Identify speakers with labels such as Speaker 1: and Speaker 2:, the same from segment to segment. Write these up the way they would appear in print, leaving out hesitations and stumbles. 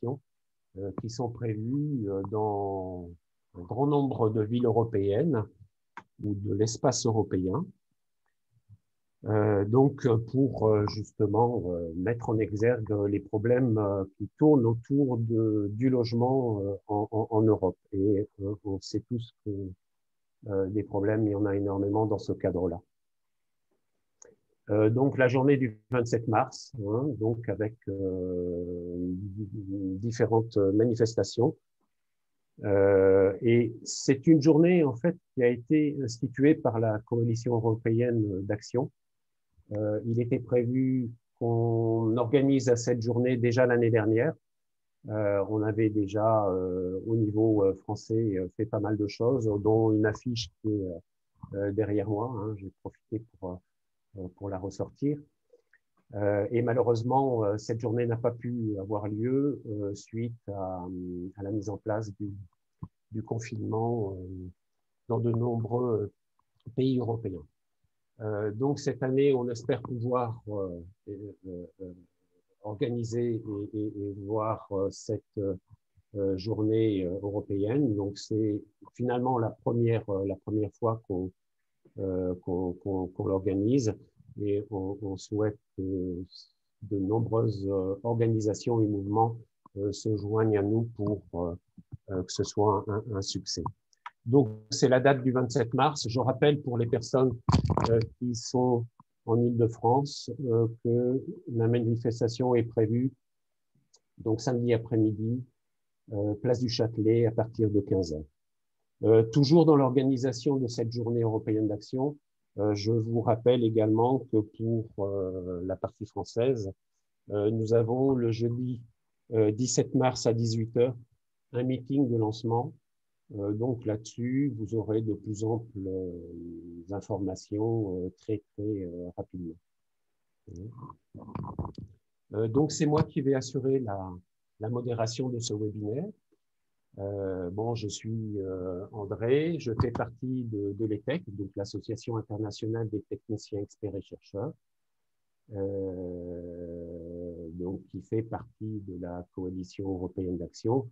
Speaker 1: manifestations qui sont prévues dans un grand nombre de villes européennes ou de l'espace européen. Donc, pour justement mettre en exergue les problèmes qui tournent autour du logement en Europe. Et on sait tous que des problèmes, il y en a énormément dans ce cadre-là. Donc, la journée du 27 mars, hein, donc avec différentes manifestations. Et c'est une journée, en fait, qui a été instituée par la Coalition européenne d'action. Il était prévu qu'on organise cette journée déjà l'année dernière. On avait déjà, au niveau français, fait pas mal de choses, dont une affiche qui est derrière moi. Hein, j'ai profité pour la ressortir. Et malheureusement, cette journée n'a pas pu avoir lieu suite à la mise en place du confinement dans de nombreux pays européens. Donc cette année, on espère pouvoir organiser et voir cette journée européenne. Donc c'est finalement la première fois qu'on l'organise, et on souhaite que de nombreuses organisations et mouvements se joignent à nous pour que ce soit un succès. Donc, c'est la date du 27 mars. Je rappelle pour les personnes qui sont en Île-de-France que la manifestation est prévue donc samedi après-midi, place du Châtelet, à partir de 15 h. Toujours dans l'organisation de cette journée européenne d'action, je vous rappelle également que pour la partie française, nous avons le jeudi 17 mars à 18 h un meeting de lancement. Donc là-dessus, vous aurez de plus amples informations très rapidement. Donc c'est moi qui vais assurer la modération de ce webinaire. Bon, je suis André, je fais partie de l'ETEC, donc l'Association internationale des techniciens experts et chercheurs, donc qui fait partie de la Coalition européenne d'action,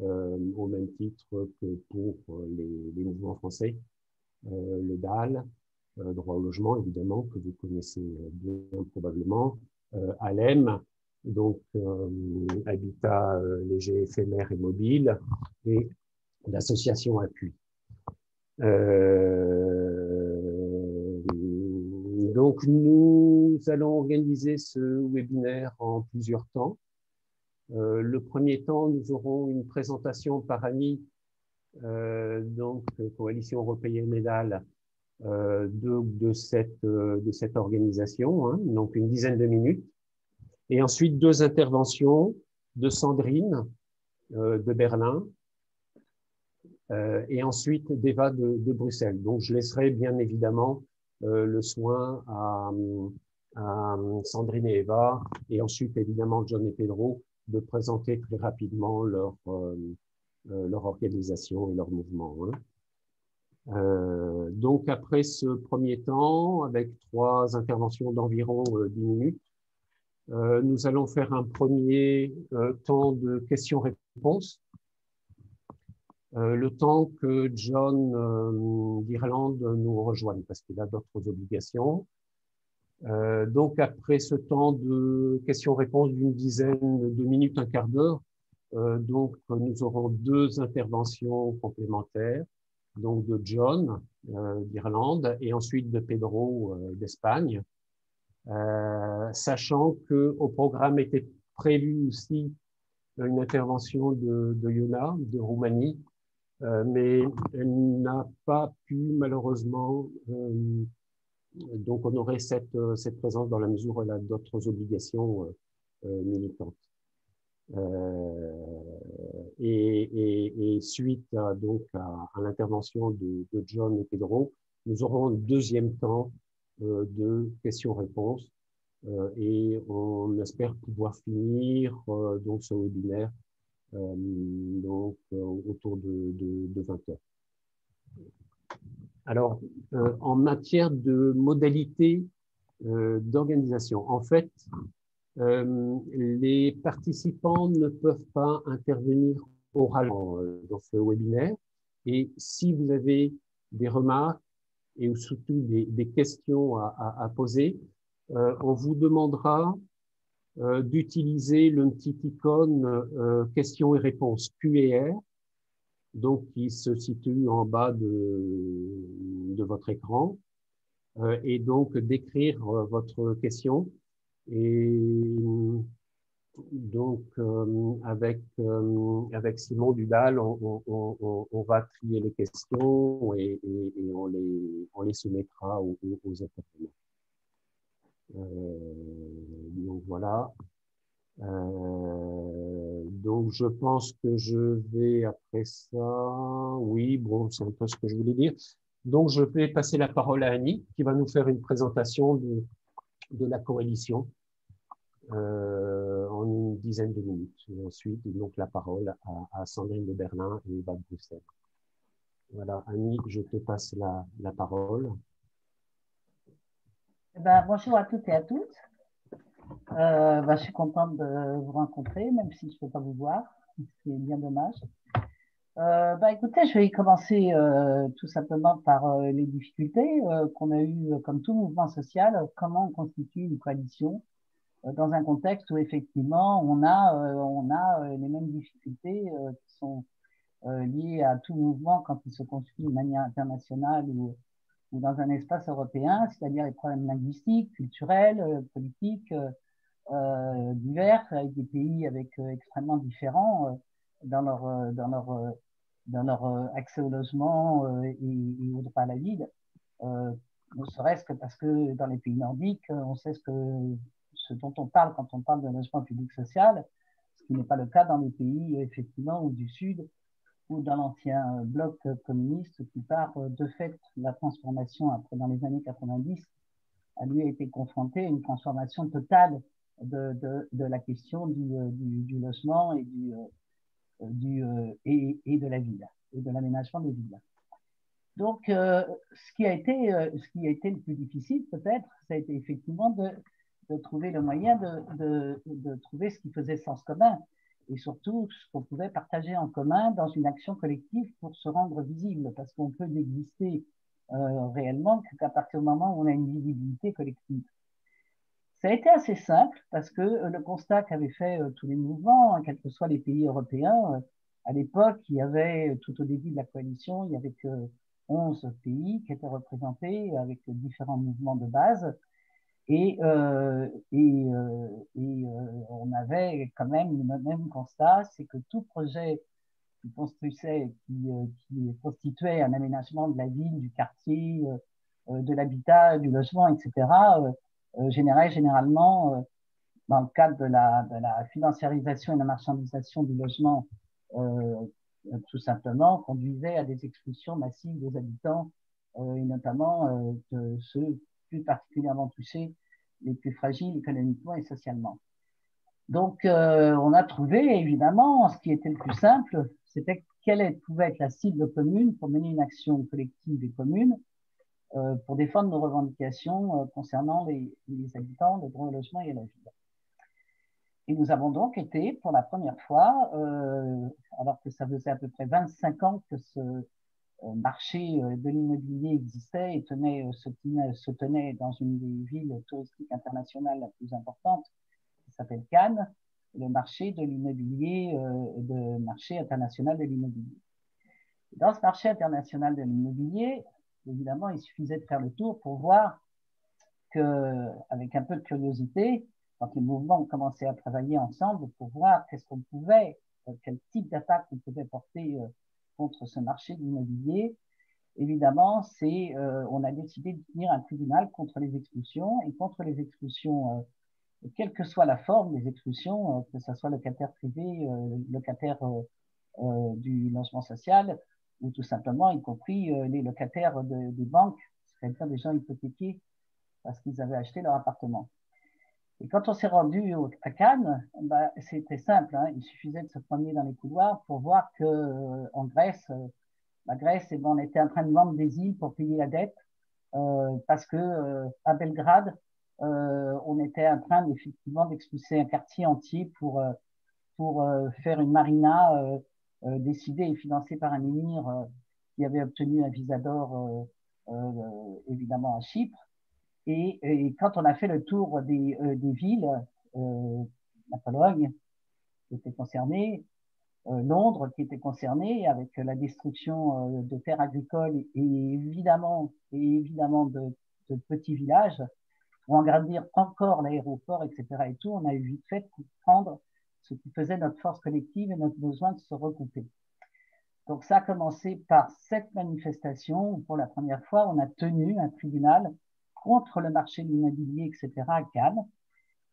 Speaker 1: au même titre que pour les mouvements français, le DAL, droit au logement évidemment, que vous connaissez bien probablement, ALEM, donc habitat léger, éphémère et mobile, et l'association Appui. Donc nous allons organiser ce webinaire en plusieurs temps. Le premier temps, nous aurons une présentation par Annie, donc Coalition européenne EDAL, de cette organisation, hein, donc une dizaine de minutes. Et ensuite, deux interventions de Sandrine de Berlin et ensuite d'Eva de Bruxelles. Donc, je laisserai bien évidemment le soin à Sandrine et Eva, et ensuite évidemment John et Pedro, de présenter très rapidement leur organisation et leur mouvement. Hein. Donc, après ce premier temps, avec trois interventions d'environ 10 minutes, nous allons faire un premier temps de questions-réponses. Le temps que John d'Irlande nous rejoigne, parce qu'il a d'autres obligations. Donc, après ce temps de questions-réponses d'une dizaine de minutes, un quart d'heure, donc nous aurons deux interventions complémentaires, donc de John d'Irlande et ensuite de Pedro d'Espagne, sachant qu'au programme était prévu aussi une intervention de Yuna de Roumanie, mais elle n'a pas pu malheureusement. Donc, on aurait cette présence dans la mesure où elle a d'autres obligations militantes. Et suite donc à l'intervention de John et Pedro, nous aurons un deuxième temps de questions-réponses et on espère pouvoir finir donc ce webinaire donc autour de 20 h. Alors, en matière de modalités d'organisation, en fait, Les participants ne peuvent pas intervenir oralement dans ce webinaire. Et si vous avez des remarques et surtout des questions à poser, on vous demandera d'utiliser le petit icône questions et réponses Q&R, donc qui se situe en bas de votre écran, et donc d'écrire votre question. Et donc, avec Simon Dudal, on va trier les questions et on les soumettra aux intervenants. Donc voilà. Donc je pense que je vais après ça. Oui, bon, c'est un peu ce que je voulais dire. Donc je vais passer la parole à Annie qui va nous faire une présentation de la coalition en une dizaine de minutes. Et ensuite, donc la parole à Sandrine de Berlin et Eva de Bruxelles. Voilà, Annie, je te passe la parole.
Speaker 2: Bonjour à toutes et à tous. Je suis contente de vous rencontrer, même si je ne peux pas vous voir, ce qui est bien dommage. Écoutez, je vais commencer tout simplement par les difficultés qu'on a eues comme tout mouvement social. Comment on constitue une coalition dans un contexte où effectivement on a les mêmes difficultés qui sont liées à tout mouvement quand il se construit de manière internationale ou dans un espace européen, c'est-à-dire les problèmes linguistiques, culturels, politiques, divers, avec des pays extrêmement différents dans leur accès au logement et au droit à la ville. Ne serait-ce que parce que dans les pays nordiques, on sait ce dont on parle quand on parle de logement public social, ce qui n'est pas le cas dans les pays effectivement ou du Sud ou dans l'ancien bloc communiste qui part de fait la transformation après dans les années 90 a lui été confronté à une transformation totale de la question du logement et de la ville et de l'aménagement des villes. Donc, ce qui a été le plus difficile peut-être, ça a été effectivement de trouver le moyen de trouver ce qui faisait sens commun et surtout ce qu'on pouvait partager en commun dans une action collective pour se rendre visible, parce qu'on peut n'exister réellement qu'à partir du moment où on a une visibilité collective. Ça a été assez simple parce que le constat qu'avaient fait tous les mouvements, quels que soient les pays européens, à l'époque, il y avait, tout au début de la coalition, il y avait que 11 pays qui étaient représentés avec différents mouvements de base. On avait quand même le même constat, c'est que tout projet qui constituait un aménagement de la ville, du quartier, de l'habitat, du logement, etc., générait généralement, dans le cadre de la financiarisation et de la marchandisation du logement, tout simplement, conduisait à des expulsions massives des habitants, et notamment de ceux plus particulièrement touchés, les plus fragiles économiquement et socialement. Donc, on a trouvé, évidemment, ce qui était le plus simple, c'était quelle pouvait être la cible commune pour mener une action collective et commune pour défendre nos revendications concernant les habitants, le droit au logement et à la ville. Et nous avons donc été, pour la première fois, alors que ça faisait à peu près 25 ans que ce marché de l'immobilier existait et se tenait dans une des villes touristiques internationales la plus importante, qui s'appelle Cannes, le marché de l'immobilier, le marché international de l'immobilier. Dans ce marché international de l'immobilier, évidemment, il suffisait de faire le tour pour voir qu'avec un peu de curiosité, quand les mouvements ont commencé à travailler ensemble pour voir qu'est-ce qu'on pouvait, quel type d'attaque on pouvait porter contre ce marché de l'immobilier, évidemment, on a décidé de tenir un tribunal contre les expulsions et contre les expulsions, quelle que soit la forme des expulsions, que ce soit locataire privé, locataire du logement social, ou tout simplement, y compris les locataires des banques, c'est-à-dire des gens hypothéqués parce qu'ils avaient acheté leur appartement. Et quand on s'est rendu à Cannes, c'était simple, hein, il suffisait de se promener dans les couloirs pour voir qu'en Grèce, la Grèce, on était en train de vendre des îles pour payer la dette, parce que à Belgrade, on était en train effectivement d'expulser un quartier entier pour faire une marina décidée et financée par un émir qui avait obtenu un visa d'or évidemment à Chypre. Et quand on a fait le tour des villes, la Pologne qui était concernée, Londres qui était concernée avec la destruction de terres agricoles et évidemment de petits villages, pour agrandir encore l'aéroport, etc. et tout, on a eu vite fait comprendre ce qui faisait notre force collective et notre besoin de se regrouper. Donc ça a commencé par cette manifestation où pour la première fois, on a tenu un tribunal contre le marché de l'immobilier, etc. à Cannes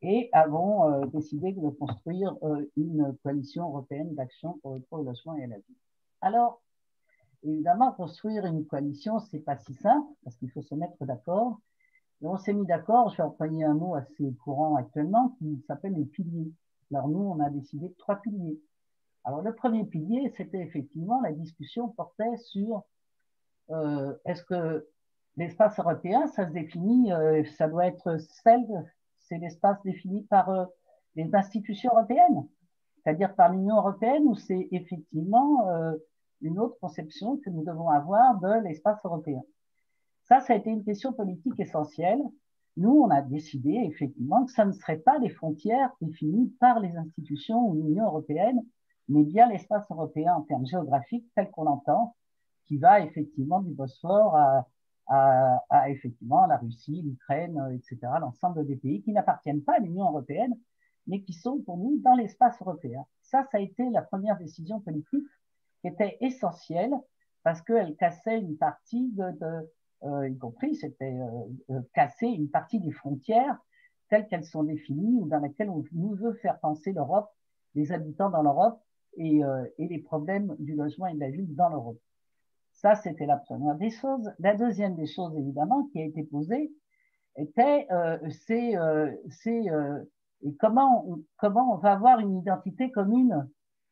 Speaker 2: et avons décidé de construire une coalition européenne d'action pour le logement et à la vie. Alors, évidemment, construire une coalition, c'est pas si simple parce qu'il faut se mettre d'accord. Et on s'est mis d'accord, je vais employer un mot assez courant actuellement qui s'appelle les piliers. Alors nous, on a décidé de 3 piliers. Alors le premier pilier, c'était effectivement la discussion portait sur est-ce que l'espace européen, ça se définit, ça doit être c'est l'espace défini par les institutions européennes, c'est-à-dire par l'Union européenne, ou c'est effectivement une autre conception que nous devons avoir de l'espace européen. Ça a été une question politique essentielle. Nous, on a décidé effectivement que ça ne serait pas les frontières définies par les institutions ou l'Union européenne, mais bien l'espace européen en termes géographiques tel qu'on l'entend, qui va effectivement du Bosphore à effectivement la Russie, l'Ukraine, etc., l'ensemble des pays qui n'appartiennent pas à l'Union européenne, mais qui sont pour nous dans l'espace européen. Ça a été la première décision politique qui était essentielle parce qu'elle cassait une partie y compris, c'était casser une partie des frontières telles qu'elles sont définies ou dans lesquelles on nous veut faire penser l'Europe, les habitants dans l'Europe et les problèmes du logement et de la ville dans l'Europe. Ça, c'était la première des choses. La deuxième des choses, évidemment, qui a été posée, était comment on va avoir une identité commune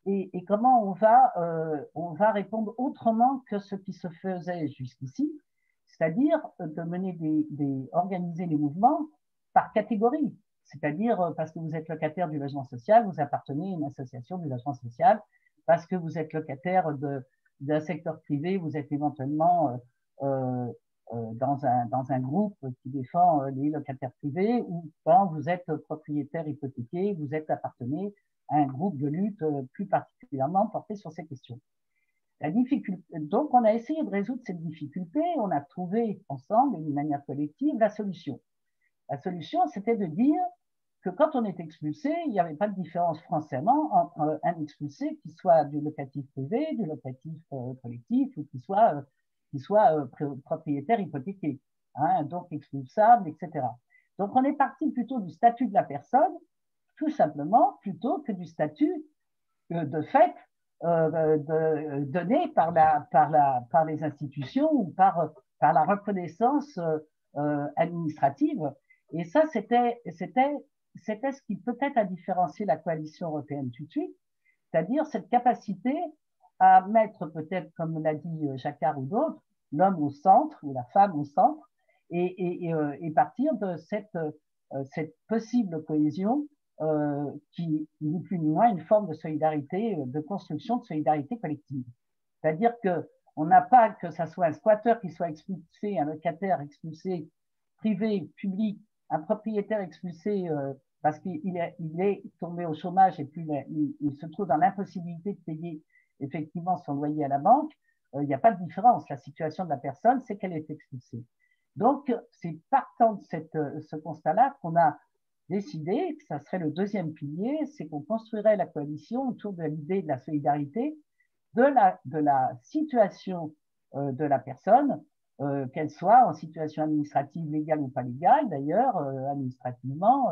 Speaker 2: et comment on va répondre autrement que ce qui se faisait jusqu'ici, c'est-à-dire de organiser les mouvements par catégorie, c'est-à-dire parce que vous êtes locataire du logement social, vous appartenez à une association du logement social, parce que vous êtes locataire d'un secteur privé, vous êtes éventuellement dans un groupe qui défend les locataires privés, ou quand vous êtes propriétaire hypothéqué, vous appartenez à un groupe de lutte plus particulièrement porté sur ces questions. La difficulté, donc, on a essayé de résoudre cette difficulté, on a trouvé ensemble, d'une manière collective, la solution. La solution, c'était de dire que quand on est expulsé, il n'y avait pas de différence forcément entre un expulsé qui soit du locatif privé, du locatif collectif, ou qui soit propriétaire hypothéqué, hein, donc expulsable, etc. Donc, on est parti plutôt du statut de la personne, tout simplement, plutôt que du statut de fait donné par les institutions ou par la reconnaissance administrative. Et ça, c'était ce qui peut-être a différencié la coalition européenne tout de suite, c'est-à-dire cette capacité à mettre peut-être, comme l'a dit Jacquard ou d'autres, l'homme au centre ou la femme au centre et partir de cette possible cohésion qui, ni plus ni moins, une forme de solidarité, de construction de solidarité collective. C'est-à-dire qu'on n'a pas que ça soit un squatteur qui soit expulsé, un locataire expulsé, privé, public, un propriétaire expulsé parce qu'il est tombé au chômage et puis il se trouve dans l'impossibilité de payer effectivement son loyer à la banque. Il n'y a pas de différence. La situation de la personne, c'est qu'elle est expulsée. Donc, c'est partant de ce constat-là qu'on a décidé que ça serait le deuxième pilier, c'est qu'on construirait la coalition autour de l'idée de la solidarité, de la situation de la personne, qu'elle soit en situation administrative légale ou pas légale, d'ailleurs, administrativement,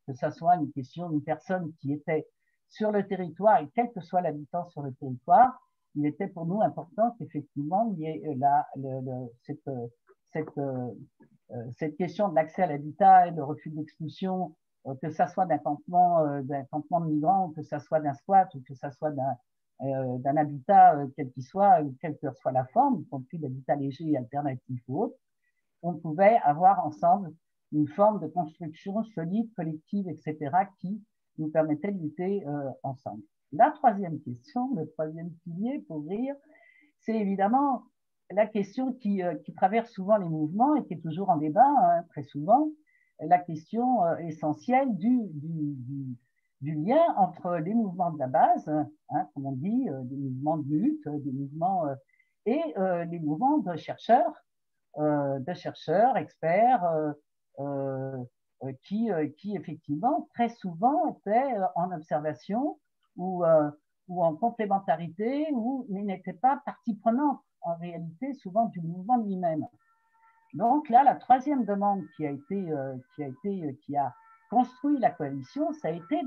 Speaker 2: que ce soit une question d'une personne qui était sur le territoire et quel que soit l'habitant sur le territoire, il était pour nous important qu'effectivement il y ait cette question de l'accès à l'habitat et le refus d'expulsion, que ça soit d'un campement de migrants, que ça soit d'un squat, ou que ça soit d'un habitat quel qu'il soit, quelle que soit la forme, y compris l'habitat léger, alternatif ou autre, on pouvait avoir ensemble une forme de construction solide, collective, etc., qui nous permettait de lutter ensemble. La troisième question, le troisième pilier, pour rire, c'est évidemment la question qui traverse souvent les mouvements et qui est toujours en débat, hein, très souvent, la question essentielle du lien entre les mouvements de la base, hein, comme on dit, des mouvements de lutte, des mouvements, et les mouvements de chercheurs, experts, qui effectivement très souvent étaient en observation ou en complémentarité, mais n'étaient pas partie prenante en réalité souvent du mouvement lui-même. Donc là, la troisième demande qui a construit la coalition, ça a été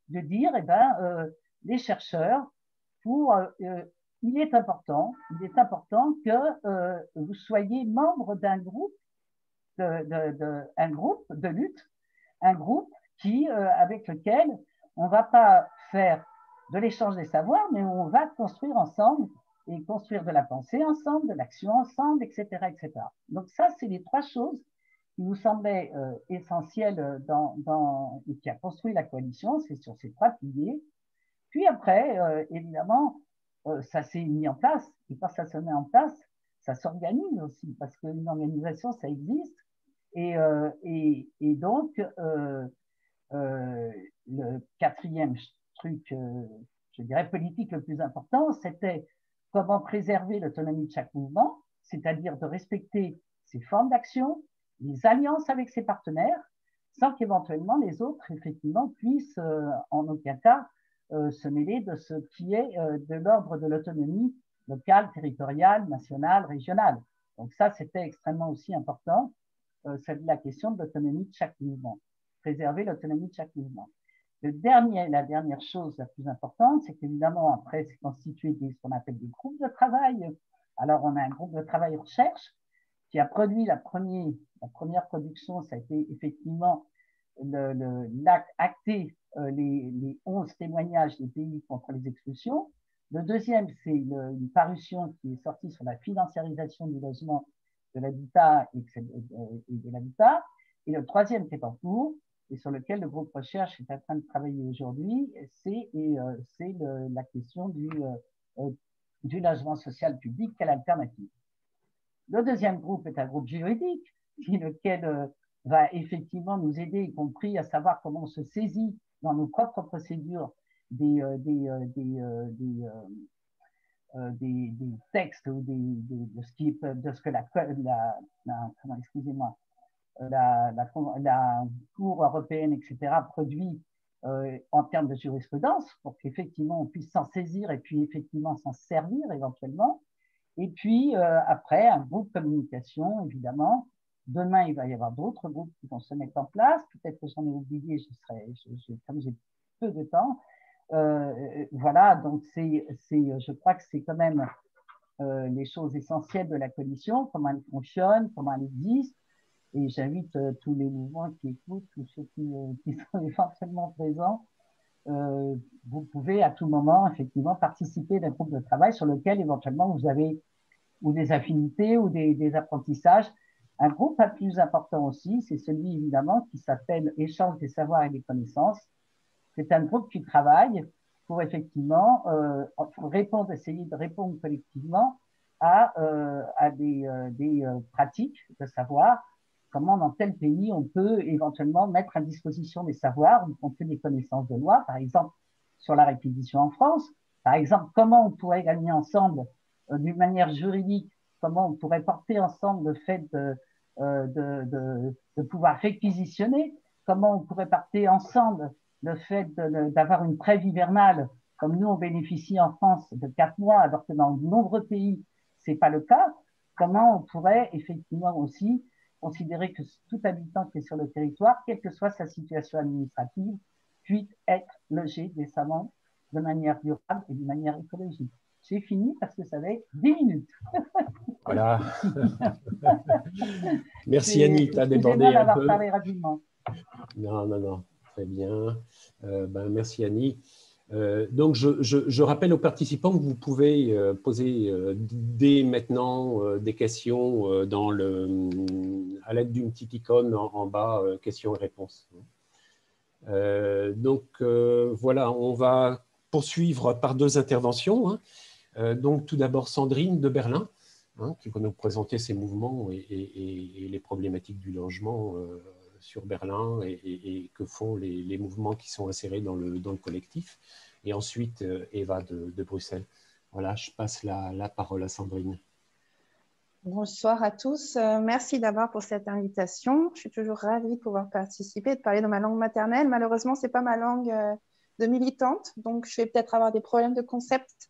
Speaker 2: de dire, eh ben, les chercheurs, il est important que vous soyez membre d'un groupe de lutte, un groupe avec lequel on ne va pas faire de l'échange des savoirs, mais on va construire ensemble et construire de la pensée ensemble, de l'action ensemble, etc., etc. Donc ça, c'est les trois choses qui nous semblaient essentielles et qui a construit la coalition, c'est sur ces trois piliers. Puis après, évidemment, ça s'est mis en place, et quand ça se met en place, ça s'organise aussi, parce qu'une organisation, ça existe, et donc, le quatrième truc, je dirais, politique le plus important, c'était comment préserver l'autonomie de chaque mouvement, c'est-à-dire de respecter ses formes d'action, les alliances avec ses partenaires, sans qu'éventuellement les autres, effectivement, puissent en aucun cas se mêler de ce qui est de l'ordre de l'autonomie locale, territoriale, nationale, régionale. Donc ça, c'était extrêmement aussi important. C'est la question de l'autonomie de chaque mouvement, préserver l'autonomie de chaque mouvement. La dernière chose la plus importante, c'est qu'évidemment, après, c'est constitué de ce qu'on appelle des groupes de travail. Alors, on a un groupe de travail recherche qui a produit la première production, ça a été effectivement acter les 11 témoignages des pays contre les expulsions. Le deuxième, c'est une parution qui est sortie sur la financiarisation du logement, de l'habitat et de l'habitat. Et le troisième qui est en cours, et sur lequel le groupe recherche est en train de travailler aujourd'hui, c'est la question du logement social public, quelle alternative. Le deuxième groupe est un groupe juridique, lequel va effectivement nous aider, y compris à savoir comment on se saisit dans nos propres procédures des textes ou de ce que la Cour européenne, etc., produit en termes de jurisprudence, pour qu'effectivement on puisse s'en saisir et puis effectivement s'en servir éventuellement. Et puis après, un groupe communication, évidemment. Demain, il va y avoir d'autres groupes qui vont se mettre en place. Peut-être que j'en ai oublié, comme j'ai peu de temps. Voilà, donc je crois que c'est quand même les choses essentielles de la coalition, comment elle fonctionne, comment elle existe. Et j'invite tous les mouvements qui écoutent, tous ceux qui sont éventuellement présents, vous pouvez à tout moment effectivement participer d'un groupe de travail sur lequel éventuellement vous avez ou des affinités ou des apprentissages. Un groupe pas plus important aussi, c'est celui évidemment qui s'appelle Échange des savoirs et des connaissances. C'est un groupe qui travaille pour effectivement essayer de répondre collectivement à des pratiques de savoir, comment dans tel pays on peut éventuellement mettre à disposition des savoirs, y compris des connaissances de loi, par exemple sur la réquisition en France, par exemple comment on pourrait gagner ensemble d'une manière juridique, comment on pourrait porter ensemble le fait de pouvoir réquisitionner, comment on pourrait porter ensemble le fait d'avoir une trêve hivernale, comme nous on bénéficie en France de 4 mois, alors que dans de nombreux pays, ce n'est pas le cas, comment on pourrait effectivement aussi considérer que tout habitant qui est sur le territoire, quelle que soit sa situation administrative, puisse être logé décemment de manière durable et de manière écologique. J'ai fini parce que ça va être 10 minutes.
Speaker 1: Voilà. Merci Annie, tu as débordé un peu.
Speaker 2: Parlé rapidement.
Speaker 1: Non, très bien. Merci Annie. Donc, je rappelle aux participants que vous pouvez poser dès maintenant des questions à l'aide d'une petite icône en bas, questions et réponses. Donc, voilà, on va poursuivre par deux interventions. Hein. Donc, tout d'abord, Sandrine de Berlin, hein, qui va nous présenter ses mouvements et les problématiques du logement sur Berlin et que font les mouvements qui sont insérés dans le collectif. Et ensuite, Eva de Bruxelles. Voilà, je passe la parole à Sandrine.
Speaker 3: Bonsoir à tous. Merci d'abord pour cette invitation. Je suis toujours ravie de pouvoir participer et de parler dans ma langue maternelle. Malheureusement, ce n'est pas ma langue de militante, donc je vais peut-être avoir des problèmes de concept,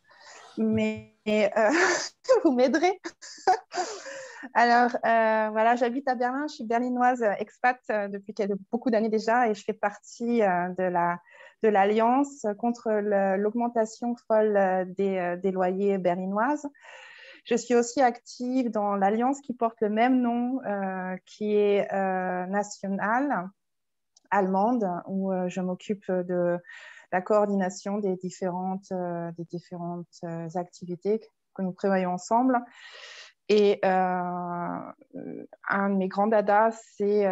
Speaker 3: mais vous m'aiderez. Alors, voilà, j'habite à Berlin, je suis berlinoise expat depuis beaucoup d'années déjà et je fais partie de l'Alliance contre l'augmentation folle des loyers berlinoises. Je suis aussi active dans l'Alliance qui porte le même nom, qui est nationale, allemande, où je m'occupe de la coordination des différentes activités que nous prévoyons ensemble. Et un de mes grands dadas, c'est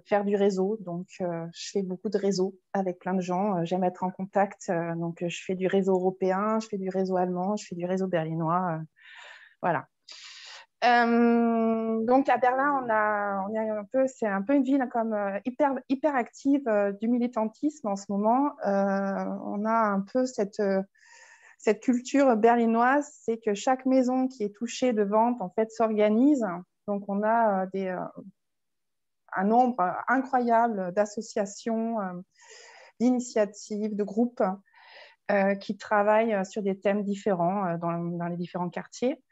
Speaker 3: faire du réseau. Donc, je fais beaucoup de réseaux avec plein de gens. J'aime être en contact. Donc, je fais du réseau européen, je fais du réseau allemand, je fais du réseau berlinois. Voilà. Donc, à Berlin, c'est un peu une ville comme hyper active du militantisme en ce moment. On a un peu cette culture berlinoise, c'est que chaque maison qui est touchée de vente, en fait, s'organise. Donc, on a un nombre incroyable d'associations, d'initiatives, de groupes qui travaillent sur des thèmes différents dans les différents quartiers.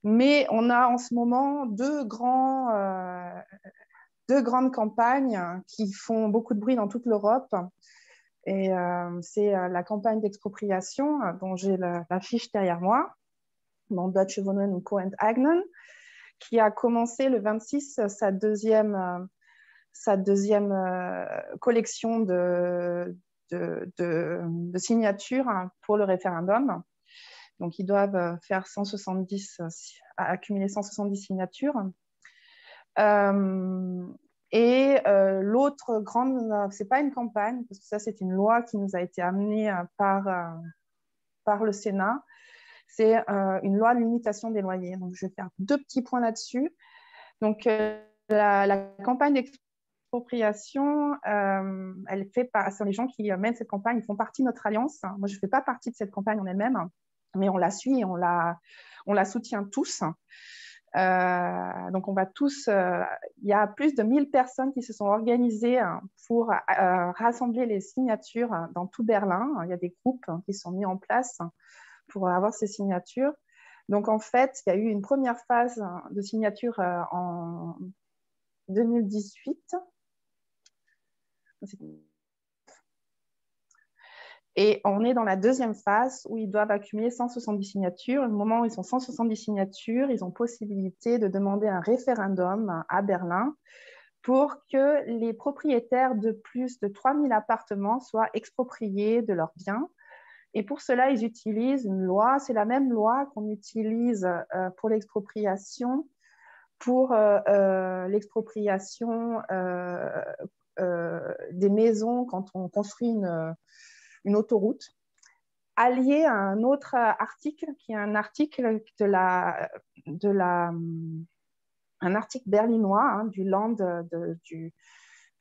Speaker 3: Mais on a en ce moment deux grandes campagnes qui font beaucoup de bruit dans toute l'Europe. Et c'est la campagne d'expropriation dont j'ai la fiche derrière moi, dans Deutsche Wohnen und Co. enteignen, qui a commencé le 26 sa deuxième collection de signatures pour le référendum. Donc, ils doivent faire accumuler 170 signatures. L'autre grande, c'est pas une campagne, parce que ça, c'est une loi qui nous a été amenée par le Sénat. C'est une loi de limitation des loyers. Donc, je vais faire deux petits points là-dessus. Donc, la campagne d'expropriation, sur les gens qui mènent cette campagne, ils font partie de notre alliance. Moi, je ne fais pas partie de cette campagne en elle-même, mais on la suit et on la soutient tous. Donc, on va tous. Il y a plus de 1000 personnes qui se sont organisées pour rassembler les signatures dans tout Berlin. Il y a des groupes qui sont mis en place pour avoir ces signatures. Donc, en fait, il y a eu une première phase de signature en 2018. Et on est dans la deuxième phase où ils doivent accumuler 170 signatures. Au moment où ils sont 170 signatures, ils ont possibilité de demander un référendum à Berlin pour que les propriétaires de plus de 3000 appartements soient expropriés de leurs biens. Et pour cela, ils utilisent une loi. C'est la même loi qu'on utilise pour l'expropriation, l'expropriation des maisons quand on construit une autoroute, allié à un autre article qui est un article un article berlinois, hein, du Land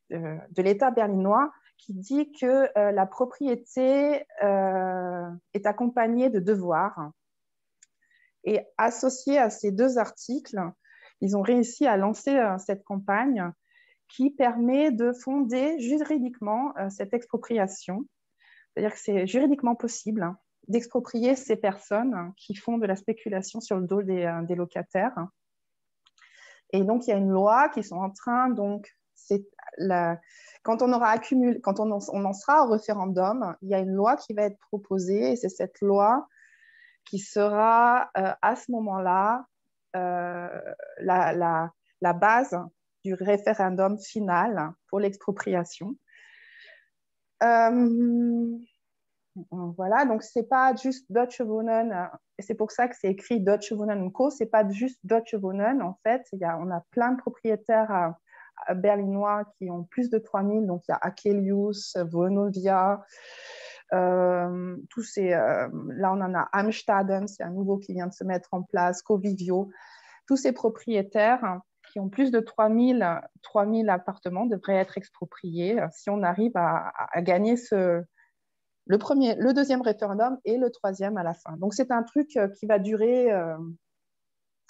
Speaker 3: de l'État berlinois, qui dit que la propriété est accompagnée de devoirs. Et associé à ces deux articles, ils ont réussi à lancer cette campagne qui permet de fonder juridiquement cette expropriation. C'est-à-dire que c'est juridiquement possible d'exproprier ces personnes qui font de la spéculation sur le dos des locataires. Et donc, il y a une loi qui sont en train, donc, quand on aura accumulé, quand on en sera au référendum, il y a une loi qui va être proposée et c'est cette loi qui sera à ce moment-là la base du référendum final pour l'expropriation. Voilà, donc c'est pas juste Deutsche Wohnen, et c'est pour ça que c'est écrit Deutsche Wohnen & Co. C'est pas juste Deutsche Wohnen, en fait. On a plein de propriétaires berlinois qui ont plus de 3000, donc il y a Akelius, Vonovia, là on en a Amstaden, c'est un nouveau qui vient de se mettre en place, Covivio. Tous ces propriétaires qui ont plus de 3000 appartements devraient être expropriés si on arrive à gagner le deuxième référendum et le troisième à la fin. Donc c'est un truc qui va durer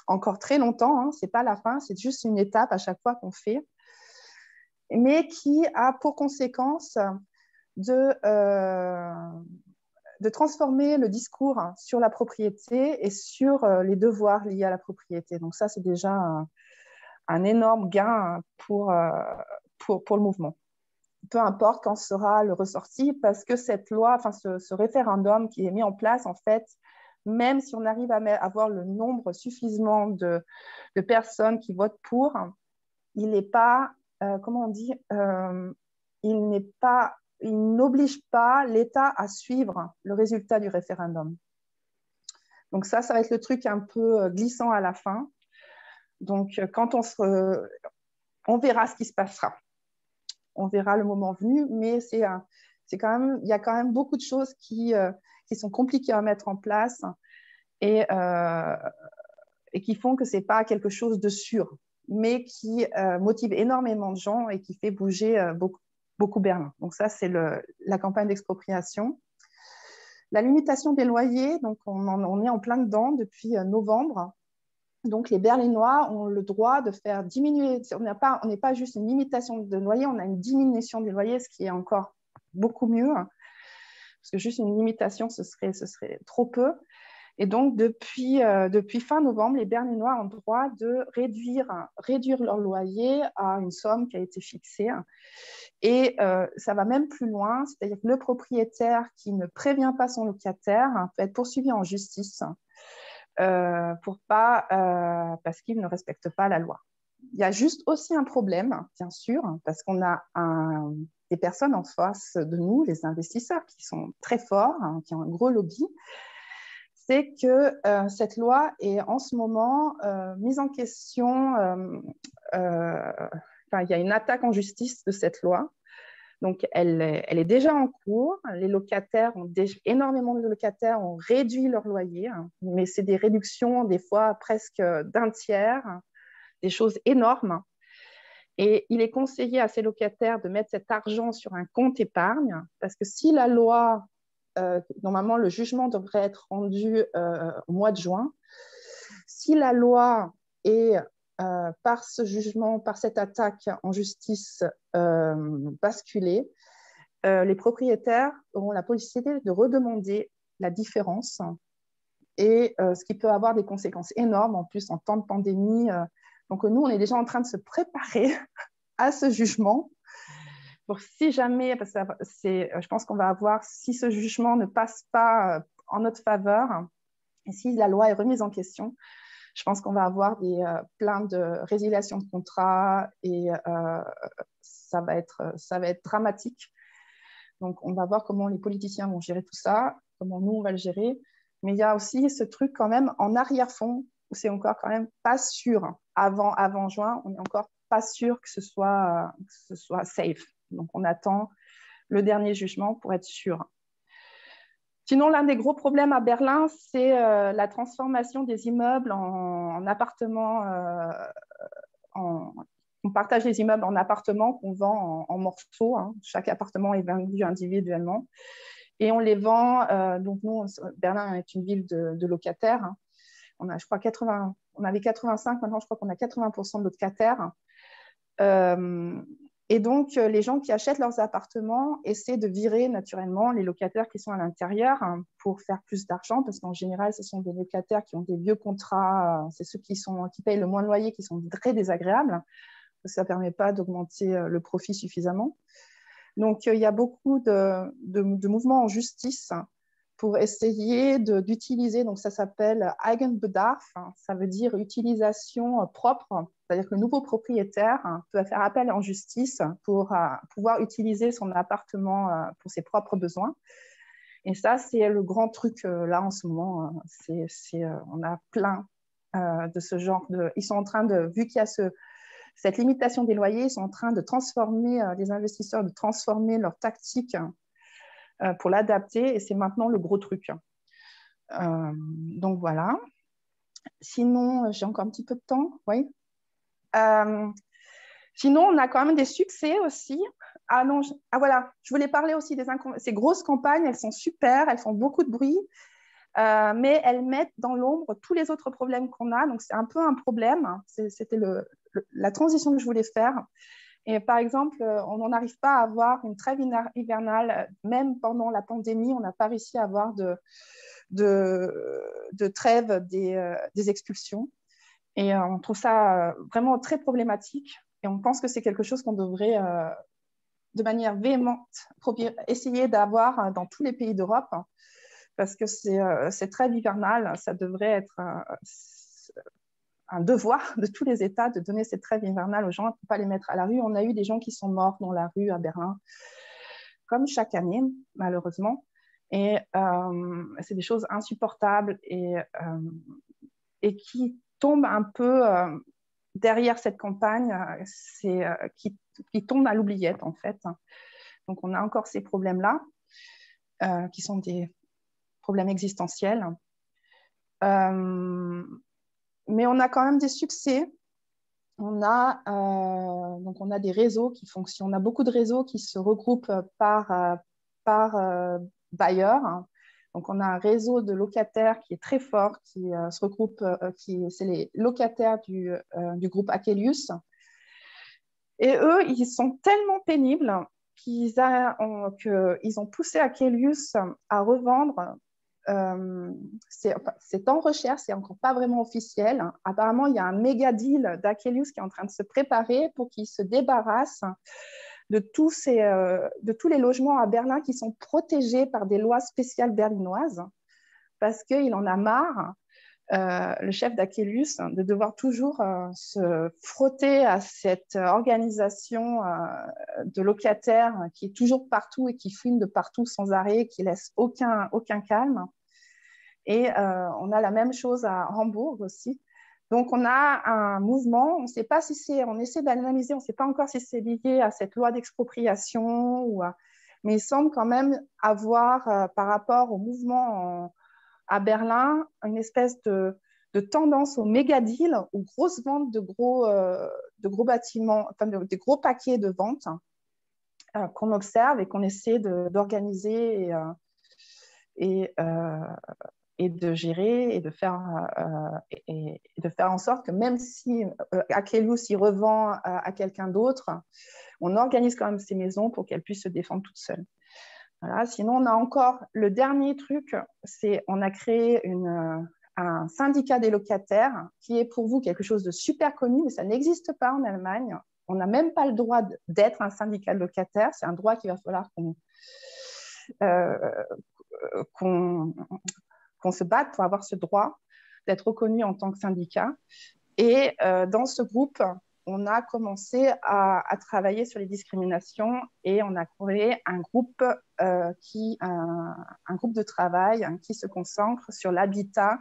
Speaker 3: encore très longtemps, hein. Ce n'est pas la fin, c'est juste une étape à chaque fois qu'on fait, mais qui a pour conséquence de transformer le discours sur la propriété et sur les devoirs liés à la propriété. Donc ça, c'est déjà un énorme gain pour le mouvement. Peu importe quand sera le ressorti, parce que cette loi, enfin ce référendum qui est mis en place, en fait, même si on arrive à avoir le nombre suffisamment de personnes qui votent pour, il n'est pas, comment on dit, il n'oblige pas l'État à suivre le résultat du référendum. Donc ça va être le truc un peu glissant à la fin. Donc quand on verra ce qui se passera. On verra le moment venu, mais il y a quand même beaucoup de choses qui sont compliquées à mettre en place et qui font que ce n'est pas quelque chose de sûr, mais qui motive énormément de gens et qui fait bouger beaucoup Berlin. Donc ça, c'est la campagne d'expropriation. La limitation des loyers, donc on est en plein dedans depuis novembre. Donc, les Berlinois ont le droit de faire diminuer, on n'est pas juste une limitation de loyer, on a une diminution des loyers, ce qui est encore beaucoup mieux, parce que juste une limitation, ce serait trop peu. Et donc, depuis fin novembre, les Berlinois ont le droit de réduire leur loyer à une somme qui a été fixée. Et ça va même plus loin, c'est-à-dire que le propriétaire qui ne prévient pas son locataire peut être poursuivi en justice parce qu'il ne respecte pas la loi. Il y a juste aussi un problème, bien sûr, parce qu'on a des personnes en face de nous, les investisseurs, qui sont très forts, qui ont un gros lobby. C'est que cette loi est en ce moment mise en question. Il y a une attaque en justice de cette loi. Donc, elle est déjà en cours. Énormément de locataires ont réduit leur loyer, mais c'est des réductions des fois presque d'un tiers, des choses énormes. Et il est conseillé à ces locataires de mettre cet argent sur un compte épargne, parce que si la loi, normalement, le jugement devrait être rendu au mois de juin. Si la loi est par ce jugement, par cette attaque en justice basculée, les propriétaires auront la possibilité de redemander la différence et ce qui peut avoir des conséquences énormes en plus en temps de pandémie. Donc nous, on est déjà en train de se préparer à ce jugement pour si jamais, parce que je pense qu'on va avoir, si ce jugement ne passe pas en notre faveur et si la loi est remise en question, je pense qu'on va avoir plein de résiliations de contrats et ça va être dramatique. Donc, on va voir comment les politiciens vont gérer tout ça, comment nous, on va le gérer. Mais il y a aussi ce truc quand même en arrière-fond où c'est encore quand même pas sûr. Avant juin, on n'est encore pas sûr que ce soit safe. Donc, on attend le dernier jugement pour être sûr. Sinon, l'un des gros problèmes à Berlin, c'est la transformation des immeubles en appartements. On partage les immeubles en appartements qu'on vend en morceaux. Hein. Chaque appartement est vendu individuellement. Et on les vend. Donc, nous, Berlin est une ville de locataires. Hein. On avait 85, maintenant je crois qu'on a 80% de locataires. Et donc, les gens qui achètent leurs appartements essaient de virer naturellement les locataires qui sont à l'intérieur pour faire plus d'argent, parce qu'en général, ce sont des locataires qui ont des vieux contrats. C'est ceux qui payent le moins de loyer, qui sont très désagréables, parce que ça ne permet pas d'augmenter le profit suffisamment. Donc, il y a beaucoup de mouvements en justice pour essayer d'utiliser, donc ça s'appelle Eigenbedarf, ça veut dire utilisation propre, c'est-à-dire que le nouveau propriétaire peut faire appel en justice pour pouvoir utiliser son appartement pour ses propres besoins. Et ça, c'est le grand truc là en ce moment. On a plein de ce genre de... Ils sont en train de... Vu qu'il y a cette limitation des loyers, ils sont en train de transformer, les investisseurs, de transformer leur tactique pour l'adapter. Et c'est maintenant le gros truc. Donc voilà. Sinon, j'ai encore un petit peu de temps. Oui. Sinon, on a quand même des succès aussi. Ah non, voilà, je voulais parler aussi des ces grosses campagnes, elles sont super, elles font beaucoup de bruit, mais elles mettent dans l'ombre tous les autres problèmes qu'on a. Donc, c'est un peu un problème. C'était la transition que je voulais faire. Et par exemple, on n'en arrive pas à avoir une trêve hivernale. Même pendant la pandémie, on n'a pas réussi à avoir de trêve des expulsions. Et on trouve ça vraiment très problématique. Et on pense que c'est quelque chose qu'on devrait, de manière véhémente, essayer d'avoir dans tous les pays d'Europe, parce que c'est très hivernal. Ça devrait être un devoir de tous les États de donner cette trêve hivernale aux gens, pour ne pas les mettre à la rue. On a eu des gens qui sont morts dans la rue à Berlin, comme chaque année, malheureusement. Et c'est des choses insupportables et qui tombent un peu derrière cette campagne, qui tombe à l'oubliette, en fait. Donc, on a encore ces problèmes-là, qui sont des problèmes existentiels. Mais on a quand même des succès. Donc on a des réseaux qui fonctionnent. On a beaucoup de réseaux qui se regroupent par bailleurs. Donc, on a un réseau de locataires qui est très fort, qui se regroupe, c'est les locataires du groupe Akelius. Et eux, ils sont tellement pénibles qu'ils ont poussé Akelius à revendre. C'est en recherche, c'est encore pas vraiment officiel. Apparemment, il y a un méga deal d'Akelius qui est en train de se préparer pour qu'il se débarrasse de tous les logements à Berlin qui sont protégés par des lois spéciales berlinoises, parce qu'il en a marre, le chef d'Akelius, de devoir toujours se frotter à cette organisation de locataires qui est toujours partout et qui fouine de partout sans arrêt, qui laisse aucun calme. Et on a la même chose à Hambourg aussi. Donc, on a un mouvement, on ne sait pas si on essaie d'analyser, on ne sait pas encore si c'est lié à cette loi d'expropriation, mais il semble quand même avoir, par rapport au mouvement à Berlin, une espèce de tendance au méga deal, aux grosses ventes de gros bâtiments, enfin des gros paquets de ventes qu'on observe et qu'on essaie d'organiser et de gérer et de faire en sorte que même si Akelius y revend à quelqu'un d'autre, on organise quand même ces maisons pour qu'elles puissent se défendre toutes seules. Voilà. Sinon, on a encore le dernier truc, c'est on a créé un syndicat des locataires qui est pour vous quelque chose de super connu, mais ça n'existe pas en Allemagne. On n'a même pas le droit d'être un syndicat de locataires. C'est un droit qu'il va falloir qu'on se batte pour avoir ce droit d'être reconnu en tant que syndicat. Et dans ce groupe, on a commencé à travailler sur les discriminations et on a créé un groupe de travail qui se concentre sur l'habitat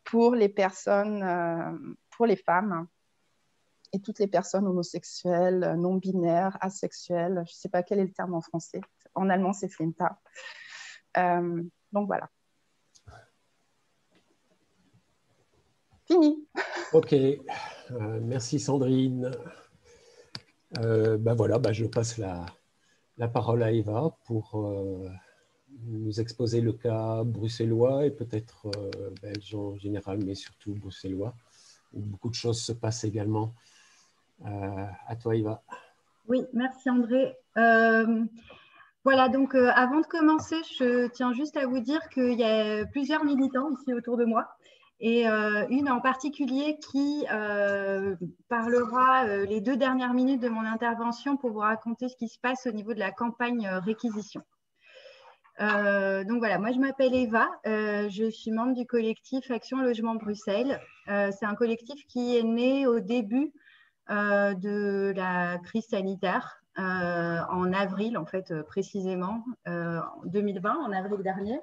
Speaker 3: pour les personnes, pour les femmes et toutes les personnes homosexuelles, non-binaires, asexuelles. Je ne sais pas quel est le terme en français. En allemand, c'est Flinta. Donc voilà. Fini.
Speaker 1: Ok, merci Sandrine. Voilà, je passe la parole à Eva pour nous exposer le cas bruxellois et peut-être belge en général, mais surtout bruxellois, où beaucoup de choses se passent également. À toi, Eva.
Speaker 4: Oui, merci André. Voilà, donc avant de commencer, je tiens juste à vous dire qu'il y a plusieurs militants ici autour de moi. Et une en particulier qui parlera les 2 dernières minutes de mon intervention pour vous raconter ce qui se passe au niveau de la campagne réquisition. Donc voilà, moi je m'appelle Eva, je suis membre du collectif Action Logement Bruxelles. C'est un collectif qui est né au début de la crise sanitaire en avril, en fait, précisément, 2020, en avril dernier.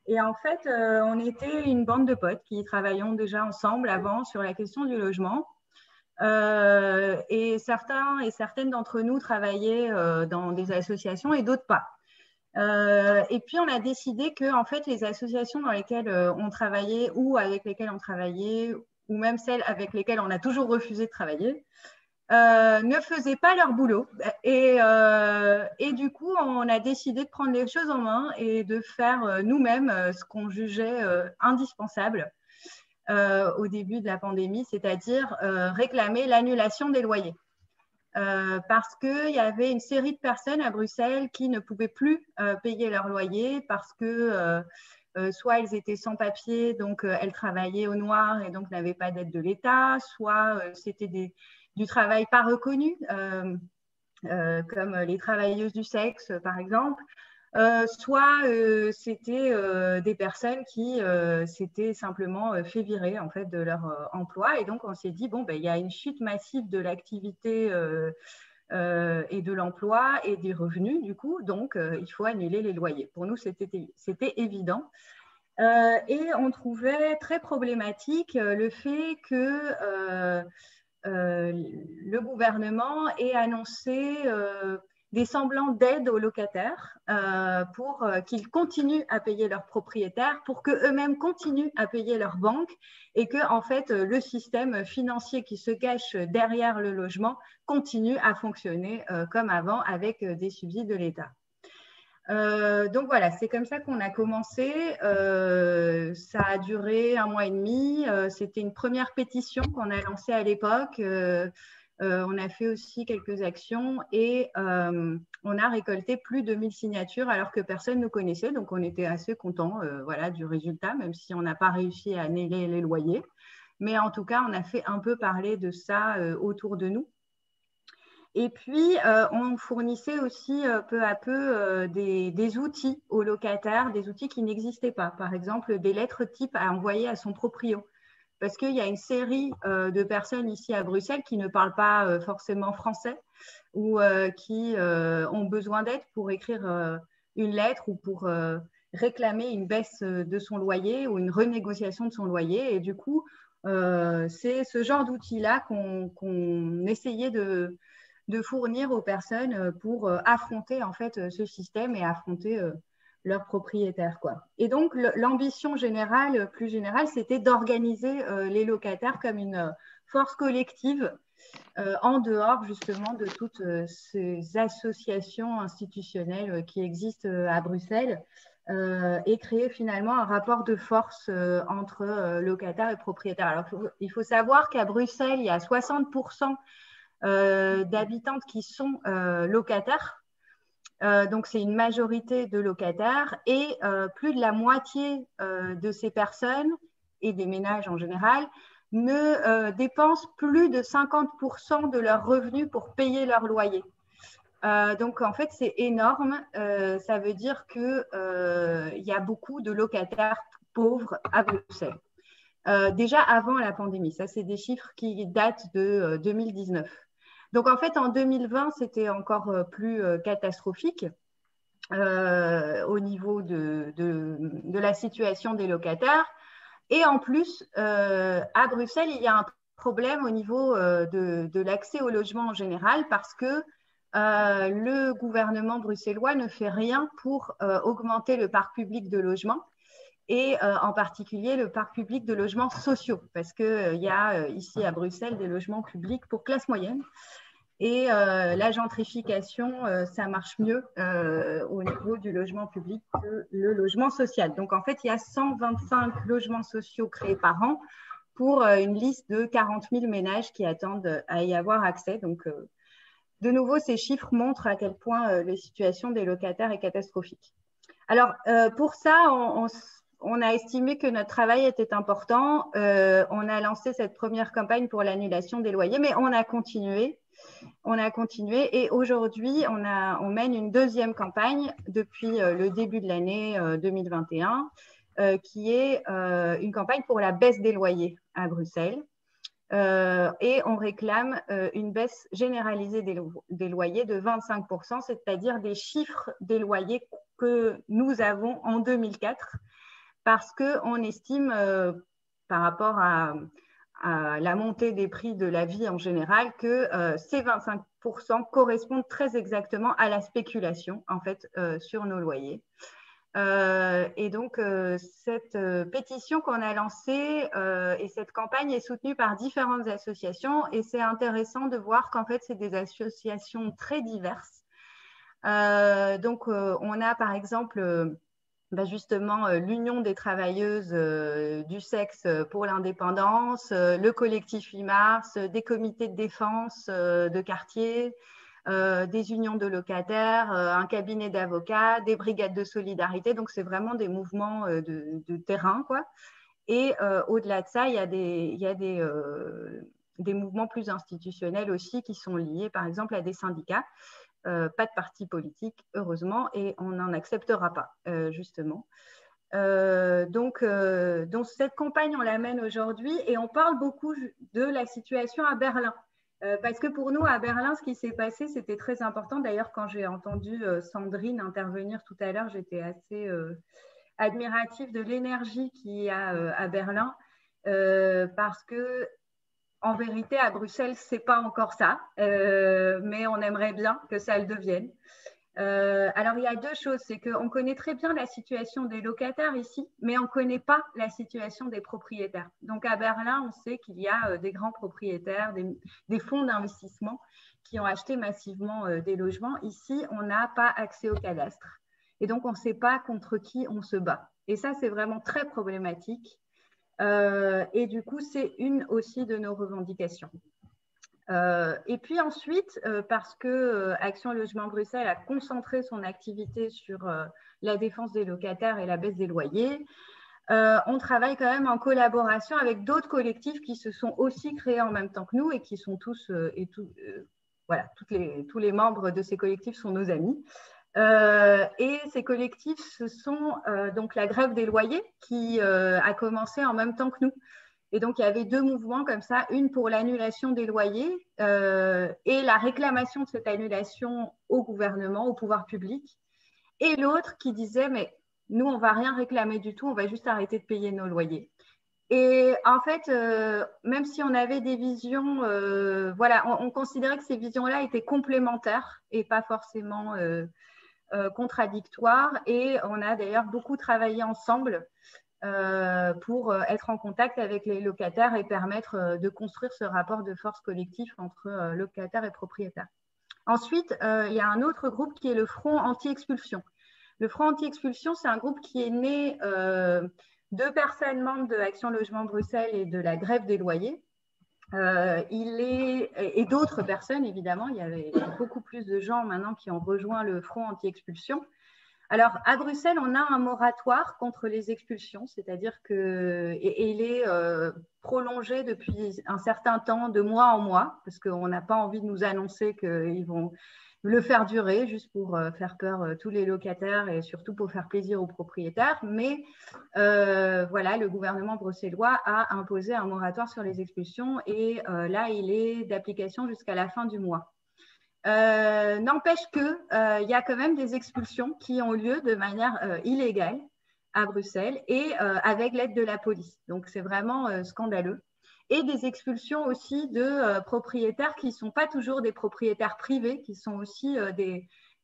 Speaker 4: Et en fait, on était une bande de potes qui travaillions déjà ensemble avant sur la question du logement. Et certains et certaines d'entre nous travaillaient dans des associations et d'autres pas. Et puis, on a décidé que en fait, les associations dans lesquelles on travaillait ou avec lesquelles on travaillait, ou même celles avec lesquelles on a toujours refusé de travailler, ne faisaient pas leur boulot. Et du coup, on a décidé de prendre les choses en main et de faire nous-mêmes ce qu'on jugeait indispensable au début de la pandémie, c'est-à-dire réclamer l'annulation des loyers. Parce qu'il y avait une série de personnes à Bruxelles qui ne pouvaient plus payer leur loyer parce que soit elles étaient sans papier, donc elles travaillaient au noir et donc n'avaient pas d'aide de l'État, soit c'était du travail pas reconnu, comme les travailleuses du sexe, par exemple, soit c'était des personnes qui s'étaient simplement fait virer en fait, de leur emploi. Et donc, on s'est dit, bon, ben, il y a une chute massive de l'activité et de l'emploi et des revenus, du coup, donc il faut annuler les loyers. Pour nous, c'était évident. Et on trouvait très problématique le fait que le gouvernement ait annoncé des semblants d'aide aux locataires pour qu'ils continuent à payer leurs propriétaires, pour qu'eux-mêmes continuent à payer leurs banques et que en fait, le système financier qui se cache derrière le logement continue à fonctionner comme avant avec des subsides de l'État. Donc voilà, c'est comme ça qu'on a commencé. Ça a duré 1 mois et demi. C'était une première pétition qu'on a lancée à l'époque. On a fait aussi quelques actions et on a récolté plus de 1000 signatures alors que personne ne nous connaissait. Donc on était assez contents voilà, du résultat, même si on n'a pas réussi à annuler les loyers. Mais en tout cas, on a fait un peu parler de ça autour de nous. Et puis, on fournissait aussi peu à peu des outils aux locataires, des outils qui n'existaient pas. Par exemple, des lettres types à envoyer à son proprio. Parce qu'il y a une série de personnes ici à Bruxelles qui ne parlent pas forcément français ou qui ont besoin d'aide pour écrire une lettre ou pour réclamer une baisse de son loyer ou une renégociation de son loyer. Et du coup, c'est ce genre d'outils-là qu'on essayait de fournir aux personnes pour affronter en fait ce système et affronter leurs propriétaires, quoi. Et donc l'ambition générale, plus générale, c'était d'organiser les locataires comme une force collective en dehors justement de toutes ces associations institutionnelles qui existent à Bruxelles et créer finalement un rapport de force entre locataires et propriétaires. Alors il faut savoir qu'à Bruxelles, il y a 60% d'habitantes qui sont locataires. Donc, c'est une majorité de locataires et plus de la moitié de ces personnes et des ménages en général ne dépensent plus de 50% de leurs revenus pour payer leur loyer. Donc, en fait, c'est énorme. Ça veut dire qu'il y a beaucoup de locataires pauvres à Bruxelles. Déjà avant la pandémie, ça, c'est des chiffres qui datent de 2019. Donc, en fait, en 2020, c'était encore plus catastrophique au niveau de la situation des locataires. Et en plus, à Bruxelles, il y a un problème au niveau de l'accès au logement en général parce que le gouvernement bruxellois ne fait rien pour augmenter le parc public de logement et en particulier le parc public de logements sociaux, parce qu'il y a ici à Bruxelles des logements publics pour classe moyenne. Et la gentrification, ça marche mieux au niveau du logement public que le logement social. Donc, en fait, il y a 125 logements sociaux créés par an pour une liste de 40 000 ménages qui attendent à y avoir accès. Donc, de nouveau, ces chiffres montrent à quel point la situation des locataires est catastrophique. Alors, pour ça, on a estimé que notre travail était important. On a lancé cette première campagne pour l'annulation des loyers, mais on a continué. Et aujourd'hui, on mène une deuxième campagne depuis le début de l'année 2021, qui est une campagne pour la baisse des loyers à Bruxelles. et on réclame une baisse généralisée des loyers de 25%, c'est-à-dire des chiffres des loyers que nous avons en 2004, parce qu'on estime, par rapport à la montée des prix de la vie en général, que ces 25% correspondent très exactement à la spéculation en fait, sur nos loyers. Et donc, cette pétition qu'on a lancée et cette campagne est soutenue par différentes associations, et c'est intéressant de voir qu'en fait, c'est des associations très diverses. Donc, on a par exemple justement l'Union des travailleuses du sexe pour l'indépendance, le collectif 8 mars, des comités de défense de quartier, des unions de locataires, un cabinet d'avocats, des brigades de solidarité. Donc, c'est vraiment des mouvements de terrain, quoi. Et au-delà de ça, il y a des mouvements plus institutionnels aussi qui sont liés, par exemple, à des syndicats. Pas de parti politique, heureusement, et on n'en acceptera pas, justement. Donc, cette campagne, on la mène aujourd'hui et on parle beaucoup de la situation à Berlin. Parce que pour nous, à Berlin, ce qui s'est passé, c'était très important. D'ailleurs, quand j'ai entendu Sandrine intervenir tout à l'heure, j'étais assez admirative de l'énergie qu'il y a à Berlin, parce que en vérité, à Bruxelles, ce n'est pas encore ça, mais on aimerait bien que ça le devienne. Alors, il y a deux choses. C'est qu'on connaît très bien la situation des locataires ici, mais on ne connaît pas la situation des propriétaires. Donc, à Berlin, on sait qu'il y a des grands propriétaires, des fonds d'investissement qui ont acheté massivement des logements. Ici, on n'a pas accès au cadastre. Et donc, on ne sait pas contre qui on se bat. Et ça, c'est vraiment très problématique. Et du coup, c'est une aussi de nos revendications. Et puis ensuite, parce que Action Logement Bruxelles a concentré son activité sur la défense des locataires et la baisse des loyers, on travaille quand même en collaboration avec d'autres collectifs qui se sont aussi créés en même temps que nous et qui sont tous, voilà, tous les membres de ces collectifs sont nos amis. Et ces collectifs, ce sont donc la grève des loyers qui a commencé en même temps que nous. Et donc, il y avait deux mouvements comme ça, une pour l'annulation des loyers et la réclamation de cette annulation au gouvernement, au pouvoir public, et l'autre qui disait, mais nous, on ne va rien réclamer du tout, on va juste arrêter de payer nos loyers. Et en fait, même si on avait des visions, voilà, on considérait que ces visions-là étaient complémentaires et pas forcément contradictoires. Et on a d'ailleurs beaucoup travaillé ensemble pour être en contact avec les locataires et permettre de construire ce rapport de force collectif entre locataires et propriétaires. Ensuite, il y a un autre groupe qui est le Front Anti-Expulsion. Le Front Anti-Expulsion, c'est un groupe qui est né de personnes membres de Action Logement Bruxelles et de la grève des loyers. Et d'autres personnes, évidemment, il y avait beaucoup plus de gens maintenant qui ont rejoint le Front Anti-Expulsion. Alors, à Bruxelles, on a un moratoire contre les expulsions, c'est-à-dire qu'il est prolongé depuis un certain temps, de mois en mois, parce qu'on n'a pas envie de nous annoncer qu'ils vont le faire durer, juste pour faire peur tous les locataires et surtout pour faire plaisir aux propriétaires. Mais voilà, le gouvernement bruxellois a imposé un moratoire sur les expulsions et là, il est d'application jusqu'à la fin du mois. N'empêche qu'il y a quand même des expulsions qui ont lieu de manière illégale à Bruxelles et avec l'aide de la police. Donc, c'est vraiment scandaleux. Et des expulsions aussi de propriétaires qui ne sont pas toujours des propriétaires privés, qui sont aussi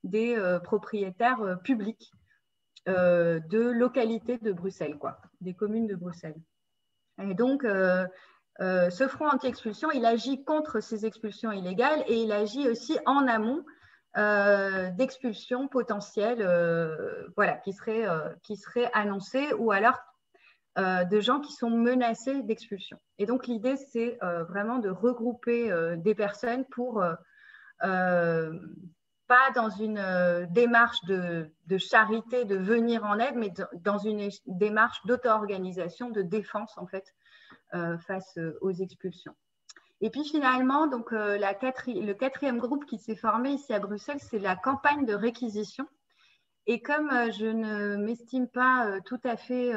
Speaker 4: des propriétaires publics de localités de Bruxelles, quoi, des communes de Bruxelles. Et donc, ce front anti-expulsion, il agit contre ces expulsions illégales et il agit aussi en amont d'expulsions potentielles voilà, qui seraient annoncées ou alors de gens qui sont menacés d'expulsion. Et donc, l'idée, c'est vraiment de regrouper des personnes pour, pas dans une démarche de charité, de venir en aide, mais dans une démarche d'auto-organisation, de défense, en fait, face aux expulsions. Et puis finalement, donc, le quatrième groupe qui s'est formé ici à Bruxelles, c'est la campagne de réquisition. Et comme je ne m'estime pas tout à fait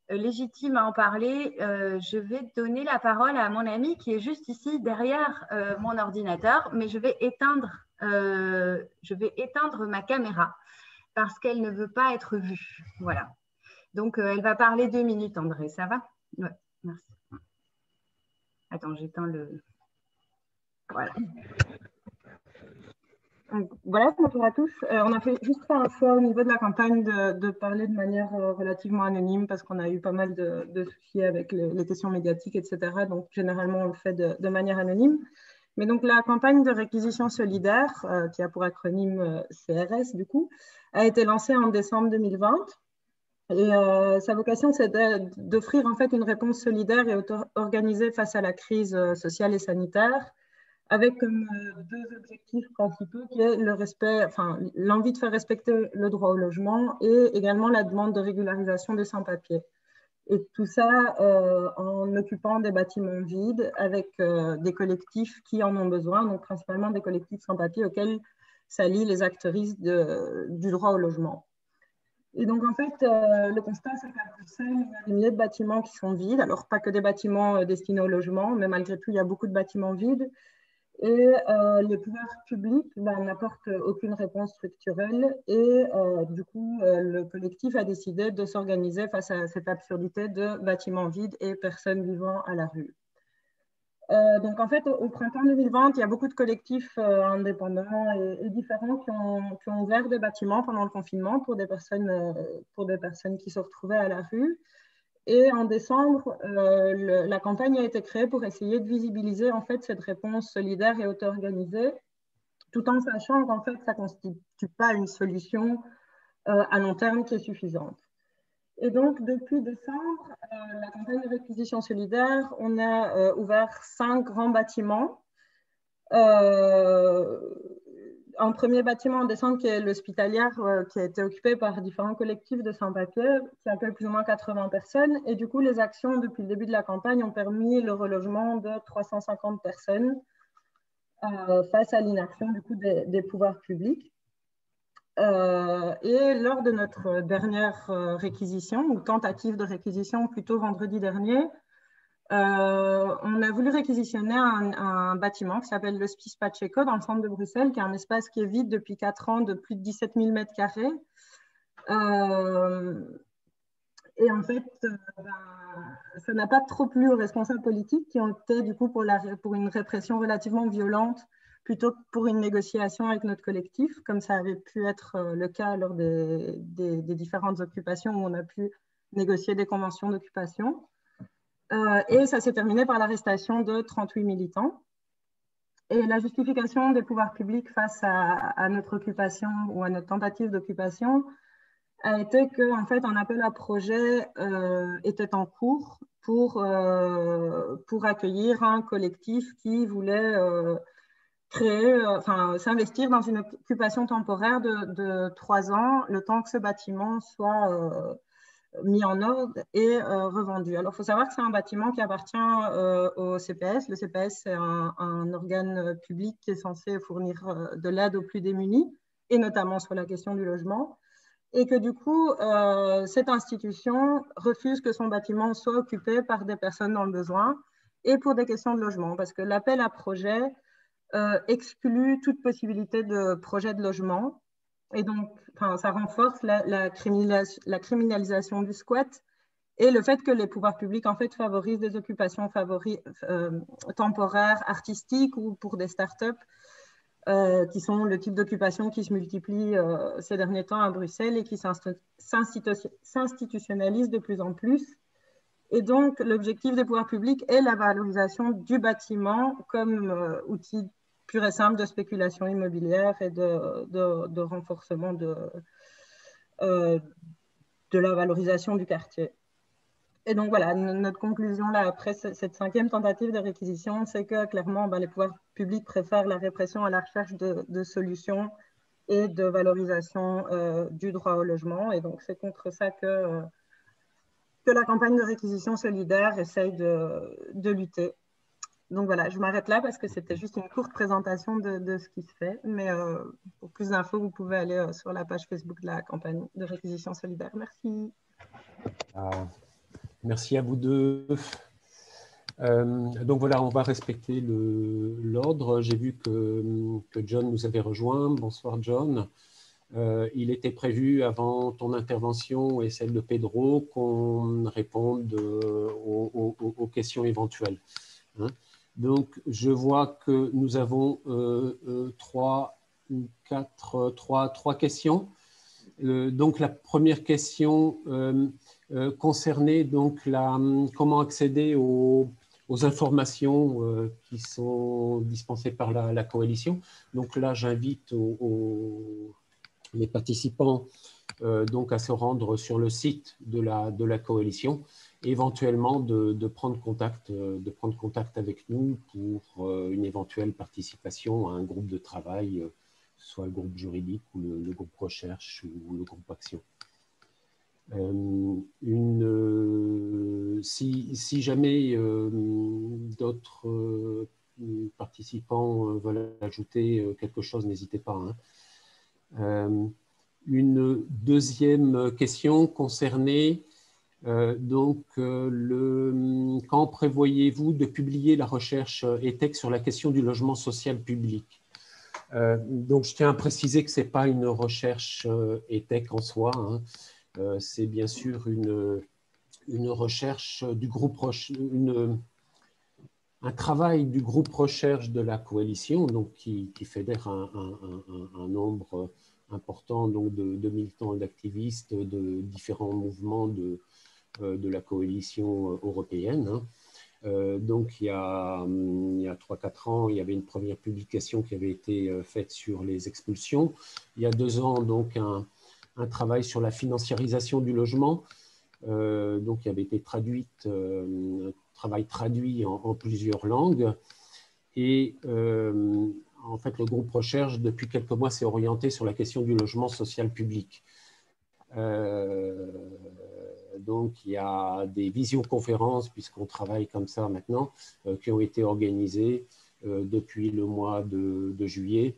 Speaker 4: légitime à en parler, je vais donner la parole à mon amie qui est juste ici derrière mon ordinateur, mais je vais éteindre ma caméra parce qu'elle ne veut pas être vue. Voilà. Donc, elle va parler 2 minutes, André. Ça va? Ouais, merci. Attends, j'éteins le... Voilà. Donc, voilà, bonjour à tous. On a juste fait un choix au niveau de la campagne de parler de manière relativement anonyme parce qu'on a eu pas mal de soucis avec les questions médiatiques, etc. Donc, généralement, on le fait de manière anonyme. Mais donc, la campagne de réquisition solidaire, qui a pour acronyme CRS, du coup, a été lancée en décembre 2020. Et sa vocation, c'est d'offrir en fait une réponse solidaire et organisée face à la crise sociale et sanitaire, avec comme 2 objectifs principaux, qui est le respect, enfin, l'envie de faire respecter le droit au logement et également la demande de régularisation des sans-papiers. Et tout ça en occupant des bâtiments vides avec des collectifs qui en ont besoin, donc principalement des collectifs sans-papiers auxquels s'allient les actrices du droit au logement. Et donc, en fait, le constat, c'est qu'à Bruxelles, il y a des milliers de bâtiments qui sont vides. Alors, pas que des bâtiments destinés au logement, mais malgré tout, il y a beaucoup de bâtiments vides. Et les pouvoirs publics n'apportent aucune réponse structurelle. Et du coup, le collectif a décidé de s'organiser face à cette absurdité de bâtiments vides et personnes vivant à la rue. Donc, en fait, au printemps 2020, il y a beaucoup de collectifs indépendants et différents qui ont ouvert des bâtiments pendant le confinement pour des personnes qui se retrouvaient à la rue. Et en décembre, la campagne a été créée pour essayer de visibiliser en fait cette réponse solidaire et auto-organisée, tout en sachant qu'en fait, ça ne constitue pas une solution à long terme qui est suffisante. Et donc, depuis décembre, la campagne de réquisition solidaire, on a ouvert 5 grands bâtiments. Un premier bâtiment en décembre qui est l'hospitalière, qui a été occupé par différents collectifs de sans-papiers, qui accueille plus ou moins 80 personnes. Et du coup, les actions depuis le début de la campagne ont permis le relogement de 350 personnes face à l'inaction du coup des pouvoirs publics. Et lors de notre dernière réquisition, ou tentative de réquisition, plutôt vendredi dernier, on a voulu réquisitionner un bâtiment qui s'appelle l'Hospice Pacheco dans le centre de Bruxelles, qui est un espace qui est vide depuis 4 ans de plus de 17 000 mètres carrés. Et en fait, ça n'a pas trop plu aux responsables politiques qui ont opté du coup pour une répression relativement violente plutôt que pour une négociation avec notre collectif, comme ça avait pu être le cas lors des différentes occupations où on a pu négocier des conventions d'occupation. Et ça s'est terminé par l'arrestation de 38 militants. Et la justification des pouvoirs publics face à notre occupation ou à notre tentative d'occupation a été qu'en fait, un appel à projet était en cours pour accueillir un collectif qui voulait s'investir dans une occupation temporaire de 3 ans, le temps que ce bâtiment soit mis en ordre et revendu. Alors, il faut savoir que c'est un bâtiment qui appartient au CPS. Le CPS, c'est un organe public qui est censé fournir de l'aide aux plus démunis, et notamment sur la question du logement. Et que du coup, cette institution refuse que son bâtiment soit occupé par des personnes dans le besoin et pour des questions de logement, parce que l'appel à projet exclut toute possibilité de projet de logement. Et donc, ça renforce la criminalisation du squat et le fait que les pouvoirs publics en fait, favorisent des occupations temporaires, artistiques ou pour des startups qui sont le type d'occupation qui se multiplie ces derniers temps à Bruxelles et qui s'institutionnalise de plus en plus. Et donc, l'objectif des pouvoirs publics est la valorisation du bâtiment comme outil pur et simple de spéculation immobilière et de renforcement de la valorisation du quartier. Et donc voilà, notre conclusion là, après cette 5e tentative de réquisition, c'est que clairement, les pouvoirs publics préfèrent la répression à la recherche de solutions et de valorisation du droit au logement. Et donc c'est contre ça que la campagne de réquisition solidaire essaye de lutter. Donc voilà, je m'arrête là parce que c'était juste une courte présentation de ce qui se fait. Mais pour plus d'infos, vous pouvez aller sur la page Facebook de la campagne de réquisition solidaire. Merci.
Speaker 1: Merci à vous deux. Donc voilà, on va respecter l'ordre. J'ai vu que John nous avait rejoint. Bonsoir John. Il était prévu avant ton intervention et celle de Pedro qu'on réponde aux questions éventuelles. Hein. Donc je vois que nous avons trois questions. Donc la première question concernait donc comment accéder aux informations qui sont dispensées par la coalition. Donc là, j'invite les participants donc à se rendre sur le site de la coalition, et éventuellement de prendre contact avec nous pour une éventuelle participation à un groupe de travail, soit le groupe juridique ou le groupe recherche ou le groupe action. Si jamais d'autres participants veulent ajouter quelque chose, n'hésitez pas. Hein. Une deuxième question concernait quand prévoyez-vous de publier la recherche ETEC sur la question du logement social public? Donc je tiens à préciser que ce n'est pas une recherche ETEC en soi, hein. C'est bien sûr une recherche du groupe, un travail du groupe recherche de la coalition, donc qui fédère un nombre important donc, de militants et d'activistes de différents mouvements de la coalition européenne. Hein. Donc il y a 3-4 ans, il y avait une première publication qui avait été faite sur les expulsions. Il y a 2 ans, donc un travail sur la financiarisation du logement, donc qui avait été travail traduit en plusieurs langues. Et en fait, le groupe recherche, depuis quelques mois, s'est orienté sur la question du logement social public. Donc, il y a des visioconférences, puisqu'on travaille comme ça maintenant, qui ont été organisées depuis le mois de juillet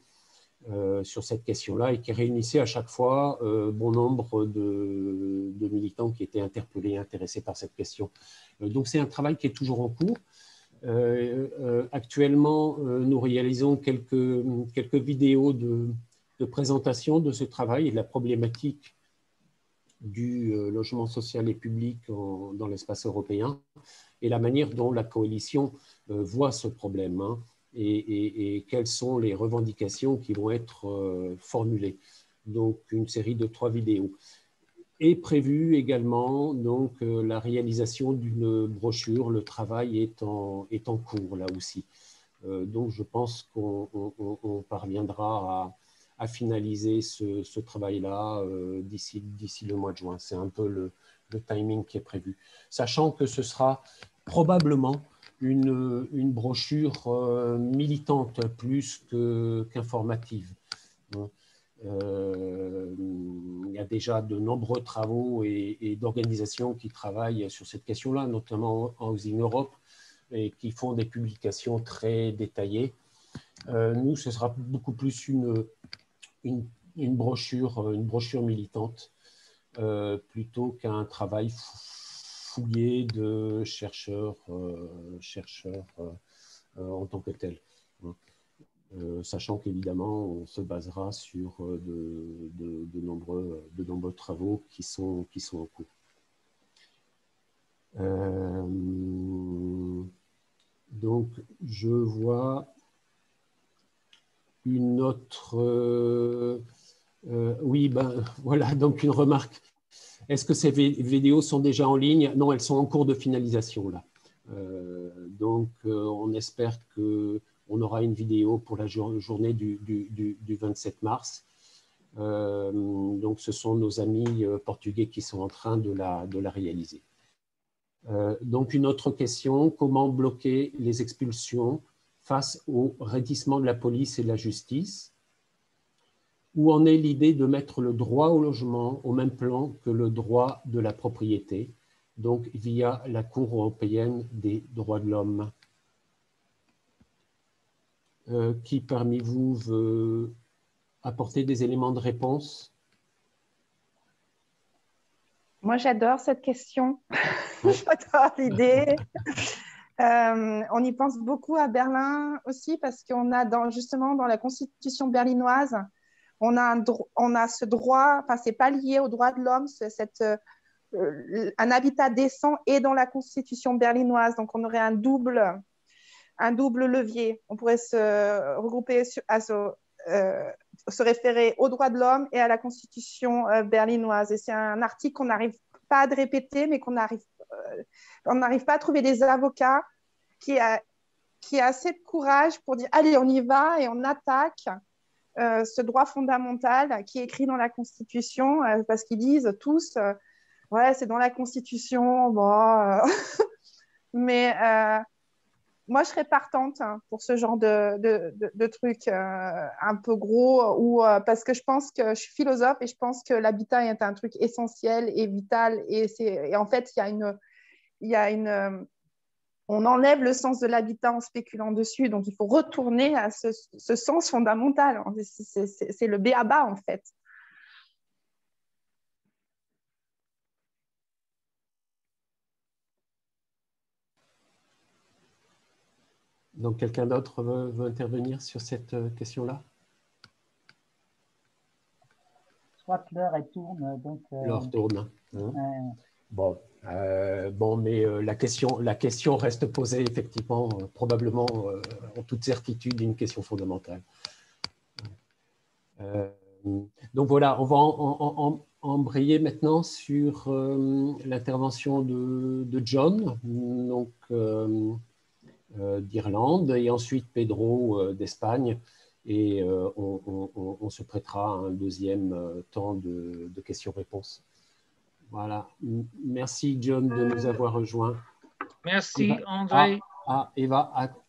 Speaker 1: sur cette question-là et qui réunissaient à chaque fois bon nombre de militants qui étaient interpellés et intéressés par cette question. Donc, c'est un travail qui est toujours en cours. Actuellement, nous réalisons quelques vidéos de présentation de ce travail et de la problématique du logement social et public dans l'espace européen et la manière dont la coalition voit ce problème, hein, et quelles sont les revendications qui vont être formulées. Donc, une série de 3 vidéos. Est prévu également donc, la réalisation d'une brochure. Le travail est en cours là aussi. Donc, je pense qu'on parviendra à finaliser ce travail-là d'ici le mois de juin. C'est un peu le timing qui est prévu. Sachant que ce sera probablement une brochure militante plus qu'informative. Il y a déjà de nombreux travaux et d'organisations qui travaillent sur cette question-là, notamment en Housing Europe, et qui font des publications très détaillées. Nous, ce sera beaucoup plus une brochure militante plutôt qu'un travail fouillé de chercheurs en tant que tel. Sachant qu'évidemment, on se basera sur de nombreux travaux qui sont en cours. Donc, je vois une autre... oui, ben voilà, donc une remarque. Est-ce que ces vidéos sont déjà en ligne? Non, elles sont en cours de finalisation, là. Donc, on espère qu'on aura une vidéo pour la journée du 27 mars. Donc, ce sont nos amis portugais qui sont en train de la réaliser. Donc, une autre question, comment bloquer les expulsions face au raidissement de la police et de la justice? Où en est l'idée de mettre le droit au logement au même plan que le droit de la propriété, donc via la Cour européenne des droits de l'homme? Qui parmi vous veut apporter des éléments de réponse?
Speaker 3: Moi, j'adore cette question. J'adore l'idée. On y pense beaucoup à Berlin aussi parce qu'on a justement dans la constitution berlinoise, on a ce droit, enfin, c'est pas lié aux droits de l'homme, un habitat décent est dans la constitution berlinoise. Donc, on aurait un double levier. On pourrait se regrouper se référer aux droits de l'homme et à la constitution berlinoise. Et c'est un article qu'on n'arrive pas à répéter, mais on n'arrive pas à trouver des avocats qui a assez de courage pour dire allez, on y va et on attaque ce droit fondamental qui est écrit dans la Constitution, parce qu'ils disent tous ouais, c'est dans la Constitution, bon, mais moi, je serais partante pour ce genre de truc un peu gros, parce que je pense que je suis philosophe et je pense que l'habitat est un truc essentiel et vital. Et en fait, on enlève le sens de l'habitat en spéculant dessus. Donc, il faut retourner à ce sens fondamental. C'est le b.a.-ba, en fait.
Speaker 1: Donc, quelqu'un d'autre veut intervenir sur cette question-là?
Speaker 2: Je crois que l'heure, elle tourne. Donc,
Speaker 1: l'heure tourne. Hein. Bon, mais la question reste posée, effectivement, probablement, en toute certitude, une question fondamentale. Donc voilà, on va embrayer maintenant sur l'intervention de John, donc d'Irlande, et ensuite Pedro d'Espagne, et on se prêtera à un deuxième temps de questions-réponses. Voilà. Merci, John, de nous avoir rejoints.
Speaker 5: Merci, André.
Speaker 1: Eva?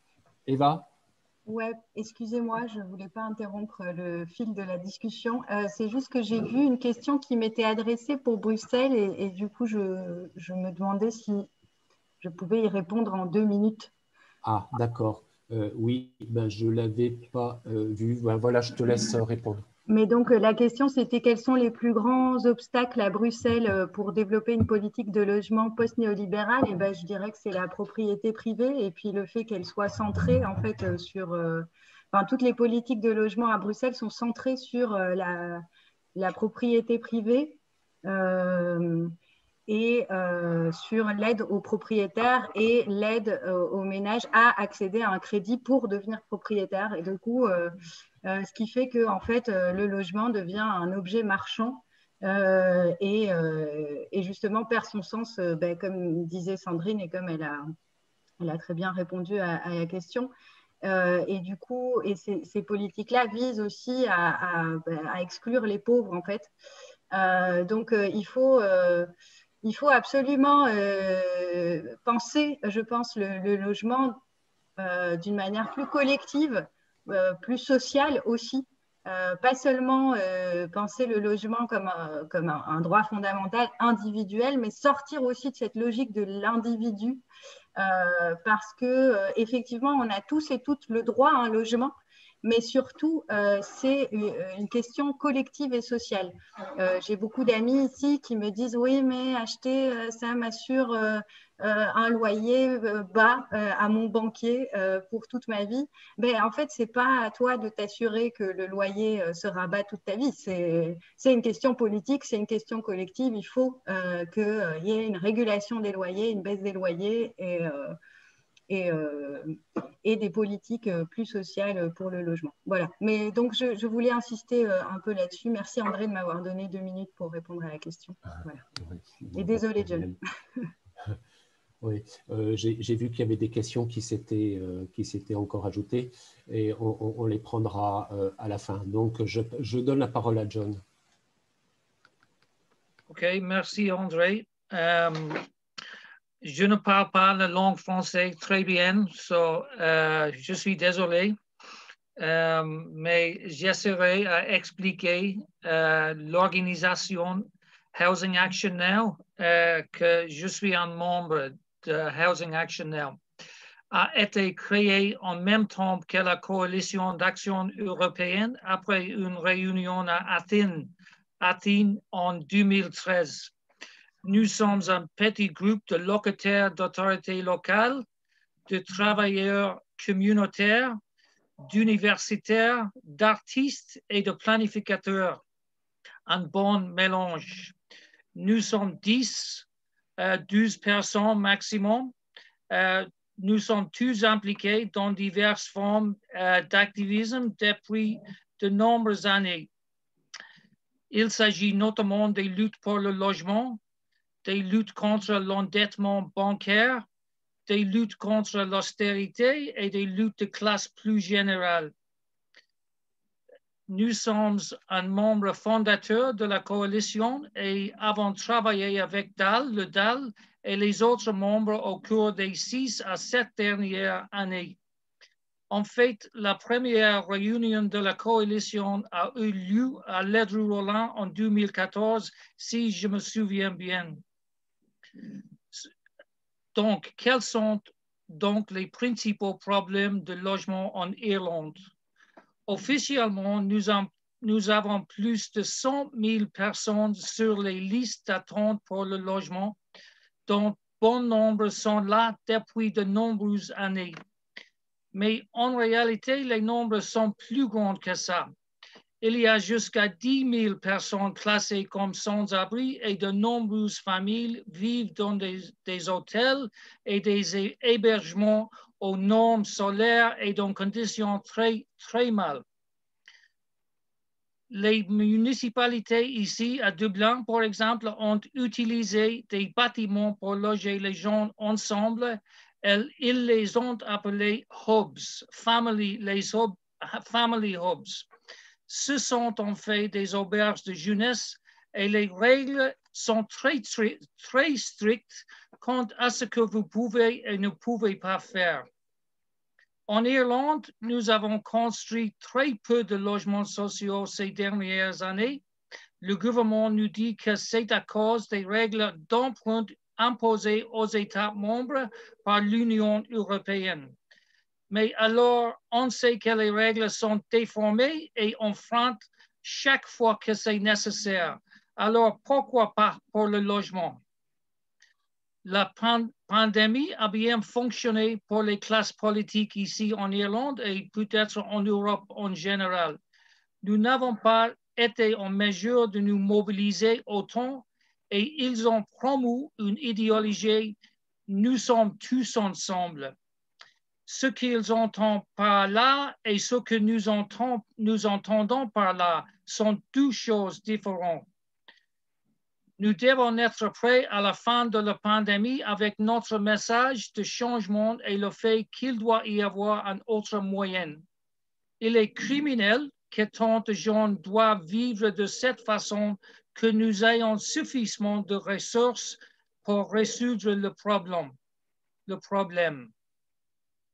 Speaker 4: Ouais, excusez-moi, je ne voulais pas interrompre le fil de la discussion. C'est juste que j'ai vu une question qui m'était adressée pour Bruxelles et du coup, je me demandais si je pouvais y répondre en 2 minutes.
Speaker 1: Ah, d'accord. Oui, ben, je ne l'avais pas vu. Ben, voilà, je te laisse répondre.
Speaker 4: Mais donc, la question, c'était quels sont les plus grands obstacles à Bruxelles pour développer une politique de logement post-néolibérale? Et ben, je dirais que c'est la propriété privée et puis le fait qu'elle soit centrée en fait sur… enfin, toutes les politiques de logement à Bruxelles sont centrées sur la propriété privée et sur l'aide aux propriétaires et l'aide aux ménages à accéder à un crédit pour devenir propriétaire. Et du coup… ce qui fait que en fait, le logement devient un objet marchand et justement perd son sens, comme disait Sandrine et comme elle a très bien répondu à la question. Et du coup, ces politiques-là visent aussi à exclure les pauvres en fait. Donc, il faut absolument penser, je pense, le logement d'une manière plus collective, plus sociale aussi. Pas seulement penser le logement comme un droit fondamental individuel, mais sortir aussi de cette logique de l'individu, parce que effectivement, on a tous et toutes le droit à un logement, mais surtout, c'est une question collective et sociale. J'ai beaucoup d'amis ici qui me disent « Oui, mais acheter, ça m'assure un loyer bas à mon banquier pour toute ma vie. » Ben, en fait, ce n'est pas à toi de t'assurer que le loyer sera bas toute ta vie. C'est une question politique, c'est une question collective. Il faut qu'il y ait une régulation des loyers, une baisse des loyers et des politiques plus sociales pour le logement. Voilà. Mais donc, je voulais insister un peu là-dessus. Merci André de m'avoir donné 2 minutes pour répondre à la question. Voilà. Et désolé, John.
Speaker 1: Oui, j'ai vu qu'il y avait des questions qui s'étaient encore ajoutées et on les prendra à la fin. Donc, je donne la parole à John.
Speaker 5: OK, merci André. Je ne parle pas la langue française très bien, je suis désolé, mais j'essaierai d'expliquer l'organisation Housing Action Now, que je suis un membre de Housing Action Now, a été créée en même temps que la Coalition d'action européenne après une réunion à Athènes en 2013. Nous sommes un petit groupe de locataires d'autorités locales, de travailleurs communautaires, d'universitaires, d'artistes et de planificateurs. Un bon mélange. Nous sommes 10 à 12 personnes maximum. Nous sommes tous impliqués dans diverses formes d'activisme depuis de nombreuses années. Il s'agit notamment des luttes pour le logement, des luttes contre l'endettement bancaire, des luttes contre l'austérité et des luttes de classe plus générales. Nous sommes un membre fondateur de la coalition et avons travaillé avec DAL, le DAL, et les autres membres au cours des 6 à 7 dernières années. En fait, la première réunion de la coalition a eu lieu à Ledru-Rollin en 2014, si je me souviens bien. Donc, quels sont donc les principaux problèmes de logement en Irlande? Officiellement, nous avons plus de 100 000 personnes sur les listes d'attente pour le logement, dont bon nombre sont là depuis de nombreuses années. Mais en réalité, les nombres sont plus grands que ça. Il y a jusqu'à 10 000 personnes classées comme sans-abri et de nombreuses familles vivent dans des hôtels et des hébergements aux normes solaires et dans conditions très, très mal. Les municipalités ici à Dublin, par exemple, ont utilisé des bâtiments pour loger les gens ensemble. Ils les ont appelés hubs, family hubs. Ce sont en fait des auberges de jeunesse et les règles sont très strictes quant à ce que vous pouvez et ne pouvez pas faire. En Irlande, nous avons construit très peu de logements sociaux ces dernières années. Le gouvernement nous dit que c'est à cause des règles d'emprunt imposées aux États membres par l'Union européenne. Mais alors, on sait que les règles sont déformées et enfreintes chaque fois que c'est nécessaire. Alors, pourquoi pas pour le logement? La pandémie a bien fonctionné pour les classes politiques ici en Irlande et peut-être en Europe en général. Nous n'avons pas été en mesure de nous mobiliser autant et ils ont promu une idéologie « nous sommes tous ensemble ». Ce qu'ils entendent par là et ce que nous entendons par là sont deux choses différentes. Nous devons être prêts à la fin de la pandémie avec notre message de changement et le fait qu'il doit y avoir un autre moyen. Il est criminel que tant de gens doivent vivre de cette façon que nous ayons suffisamment de ressources pour résoudre le problème.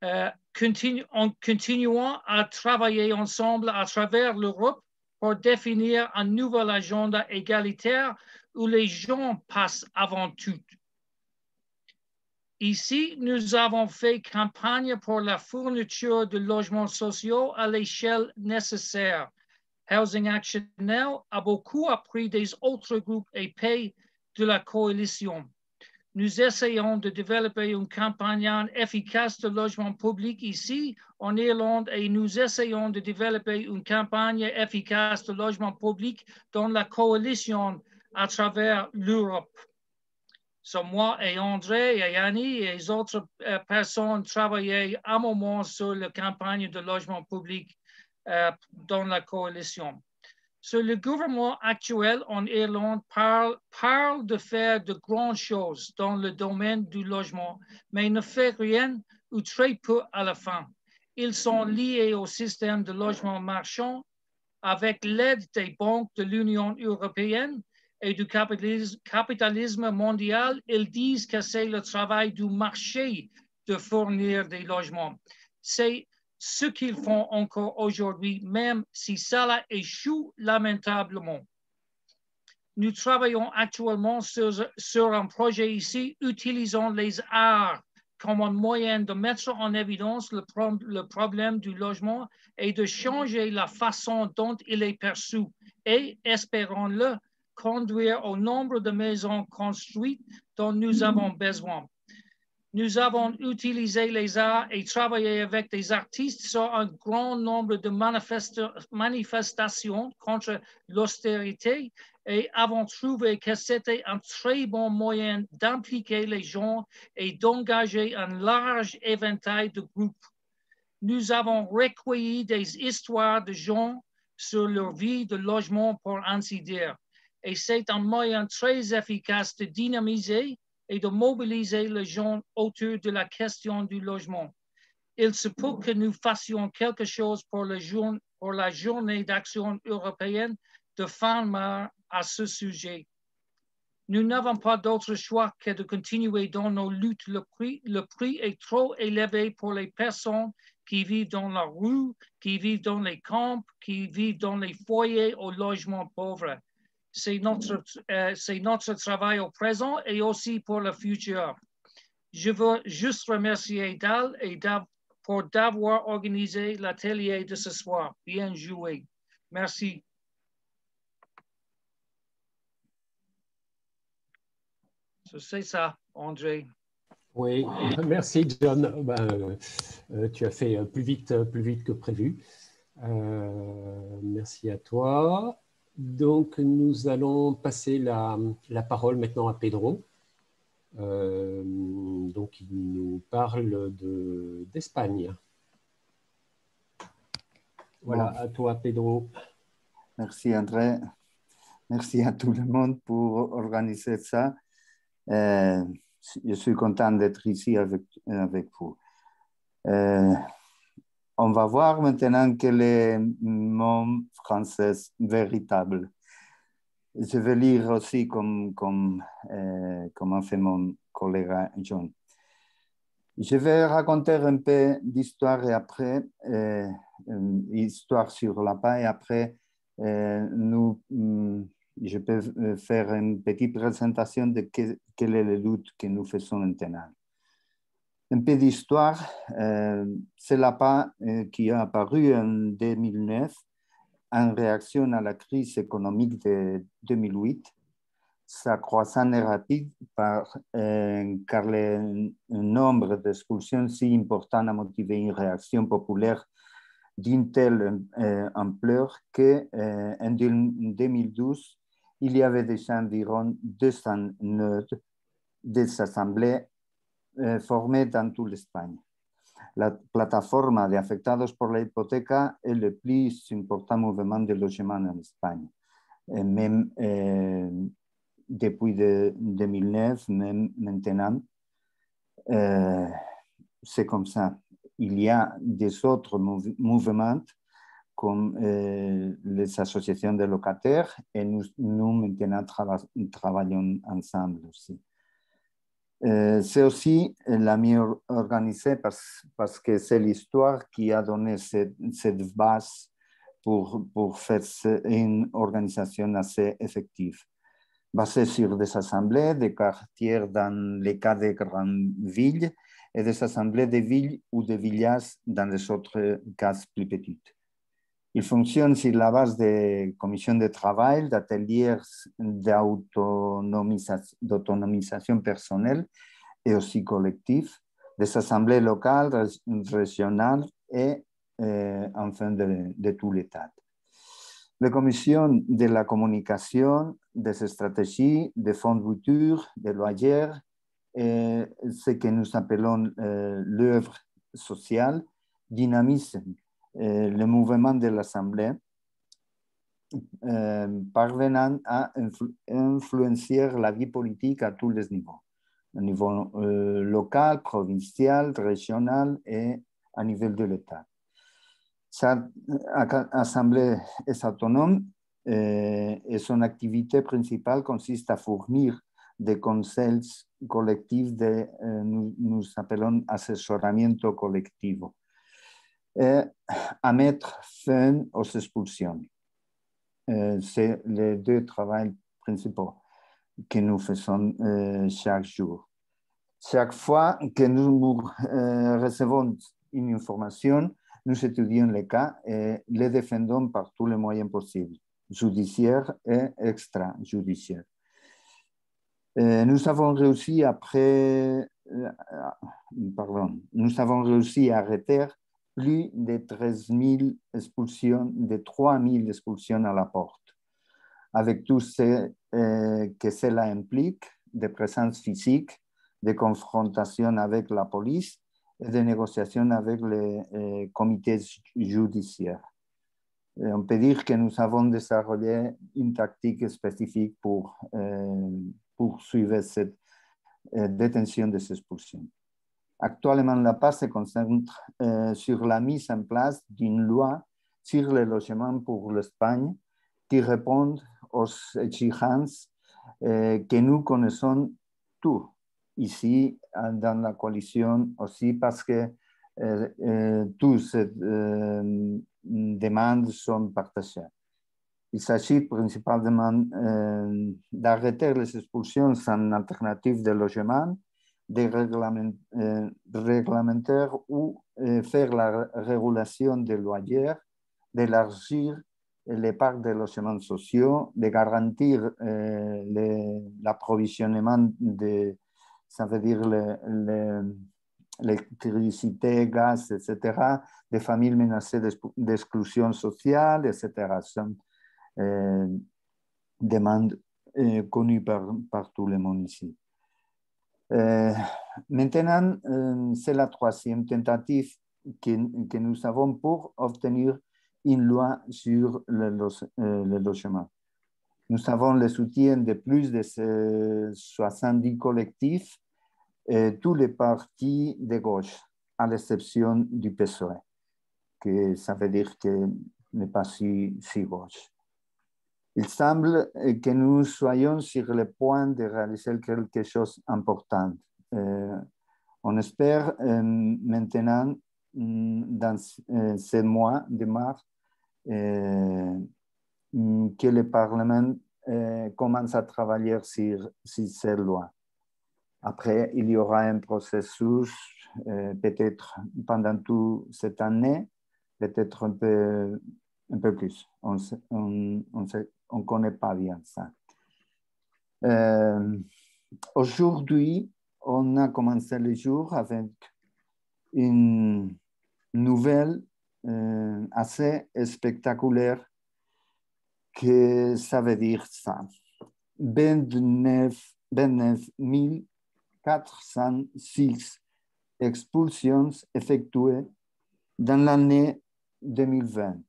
Speaker 5: En continuant à travailler ensemble à travers l'Europe pour définir un nouvel agenda égalitaire où les gens passent avant tout. Ici, nous avons fait campagne pour la fourniture de logements sociaux à l'échelle nécessaire. Housing Action Now a beaucoup appris des autres groupes épais de la coalition. Nous essayons de développer une campagne efficace de logement public ici en Irlande et nous essayons de développer une campagne efficace de logement public dans la coalition à travers l'Europe. So, moi et André et Yanni et les autres personnes travaillaient un moment sur la campagne de logement public dans la coalition. Le gouvernement actuel en Irlande parle de faire de grandes choses dans le domaine du logement, mais ne fait rien ou très peu à la fin. Ils sont liés au système de logement marchand avec l'aide des banques de l'Union européenne et du capitalisme mondial. Ils disent que c'est le travail du marché de fournir des logements. C'est ce qu'ils font encore aujourd'hui, même si cela échoue lamentablement. Nous travaillons actuellement sur un projet ici utilisant les arts comme un moyen de mettre en évidence le problème du logement et de changer la façon dont il est perçu et, espérons-le, conduire au nombre de maisons construites dont nous avons besoin. Nous avons utilisé les arts et travaillé avec des artistes sur un grand nombre de manifestations contre l'austérité et avons trouvé que c'était un très bon moyen d'impliquer les gens et d'engager un large éventail de groupes. Nous avons recueilli des histoires de gens sur leur vie de logement, pour ainsi dire. Et c'est un moyen très efficace de dynamiser et de mobiliser les gens autour de la question du logement. Il se peut que nous fassions quelque chose pour la journée d'action européenne de fin mars à ce sujet. Nous n'avons pas d'autre choix que de continuer dans nos luttes. Le prix est trop élevé pour les personnes qui vivent dans la rue, qui vivent dans les camps, qui vivent dans les foyers au logement pauvre. C'est notre travail au présent et aussi pour le futur. Je veux juste remercier Dal et pour d'avoir organisé l'atelier de ce soir. Bien joué. Merci. C'est ça, André.
Speaker 1: Oui, merci John. Tu as fait plus vite que prévu. Merci à toi. Donc, nous allons passer la parole maintenant à Pedro. Donc, il nous parle d'Espagne. Voilà, à toi Pedro.
Speaker 6: Merci André. Merci à tout le monde pour organiser ça. Je suis content d'être ici avec vous. On va voir maintenant quel est mon français véritable. Je vais lire aussi comme a fait mon collègue John. Je vais raconter un peu d'histoire et après, histoire sur la PA et après, je peux faire une petite présentation de quelle est la lutte que nous faisons maintenant. Un peu d'histoire, c'est la PA qui a apparu en 2009 en réaction à la crise économique de 2008. Sa croissance est rapide car le nombre d'expulsions si important a motivé une réaction populaire d'une telle ampleur qu'en 2012, il y avait déjà environ 200 nœuds des assemblées formées dans toute l'Espagne. La plataforma de afectados por la hipoteca est le plus important mouvement de logement en Espagne. Et même depuis 2009, même maintenant, c'est comme ça. Il y a des autres mouvements comme les associations de locataires et nous maintenant travaillons ensemble aussi. C'est aussi la mieux organisée parce que c'est l'histoire qui a donné cette base pour faire une organisation assez effective, basée sur des assemblées de quartiers dans les cas de grandes villes et des assemblées de villes ou de villages dans les autres cas plus petites. Il fonctionne sur la base de commissions de travail, d'ateliers d'autonomisation personnelle et aussi collectifs, des assemblées locales, régionales et enfin de tout l'État. Les commissions de la communication, des stratégies, des fonds de voiture, des loyers, ce que nous appelons l'œuvre sociale, dynamisent le mouvement de l'Assemblée, parvenant à influencer la vie politique à tous les niveaux, au niveau local, provincial, régional et à niveau de l'État. Cette assemblée est autonome et son activité principale consiste à fournir des conseils collectifs nous appelons assessoramiento colectivo, et à mettre fin aux expulsions. C'est les deux travaux principaux que nous faisons chaque jour. Chaque fois que nous recevons une information, nous étudions les cas et les défendons par tous les moyens possibles. judiciaires et extrajudiciaires. Nous avons réussi nous avons réussi à arrêter plus de 13 000 expulsions, de 3 000 expulsions à la porte, avec tout ce que cela implique, de présence physique, de confrontation avec la police et de négociations avec les comités judiciaires. Et on peut dire que nous avons développé une tactique spécifique pour poursuivre cette détention des expulsions. Actuellement, la PAS se concentre sur la mise en place d'une loi sur le logement pour l'Espagne qui répond aux exigences que nous connaissons tous ici dans la coalition, aussi parce que toutes ces demandes sont partagées. Il s'agit principalement d'arrêter les expulsions sans alternative de logement, de réglementer ou faire la régulation des loyers, d'élargir les parcs de logements sociaux, de garantir l'approvisionnement ça veut dire l'électricité, gaz, etc., des familles menacées d'exclusion sociale, etc. Ce sont demandes connues par tout le monde ici. Maintenant, c'est la troisième tentative que nous avons pour obtenir une loi sur le logement. Nous avons le soutien de plus de 70 collectifs et tous les partis de gauche, à l'exception du PSOE, que ça veut dire que n'est pas si gauche. Il semble que nous soyons sur le point de réaliser quelque chose d'important. On espère maintenant, dans ces mois de mars, que le Parlement commence à travailler sur cette loi. Après, il y aura un processus, peut-être pendant toute cette année, peut-être un peu plus. On ne connaît pas bien ça. Aujourd'hui, on a commencé le jour avec une nouvelle assez spectaculaire que ça veut dire ça. 29 406 expulsions effectuées dans l'année 2020,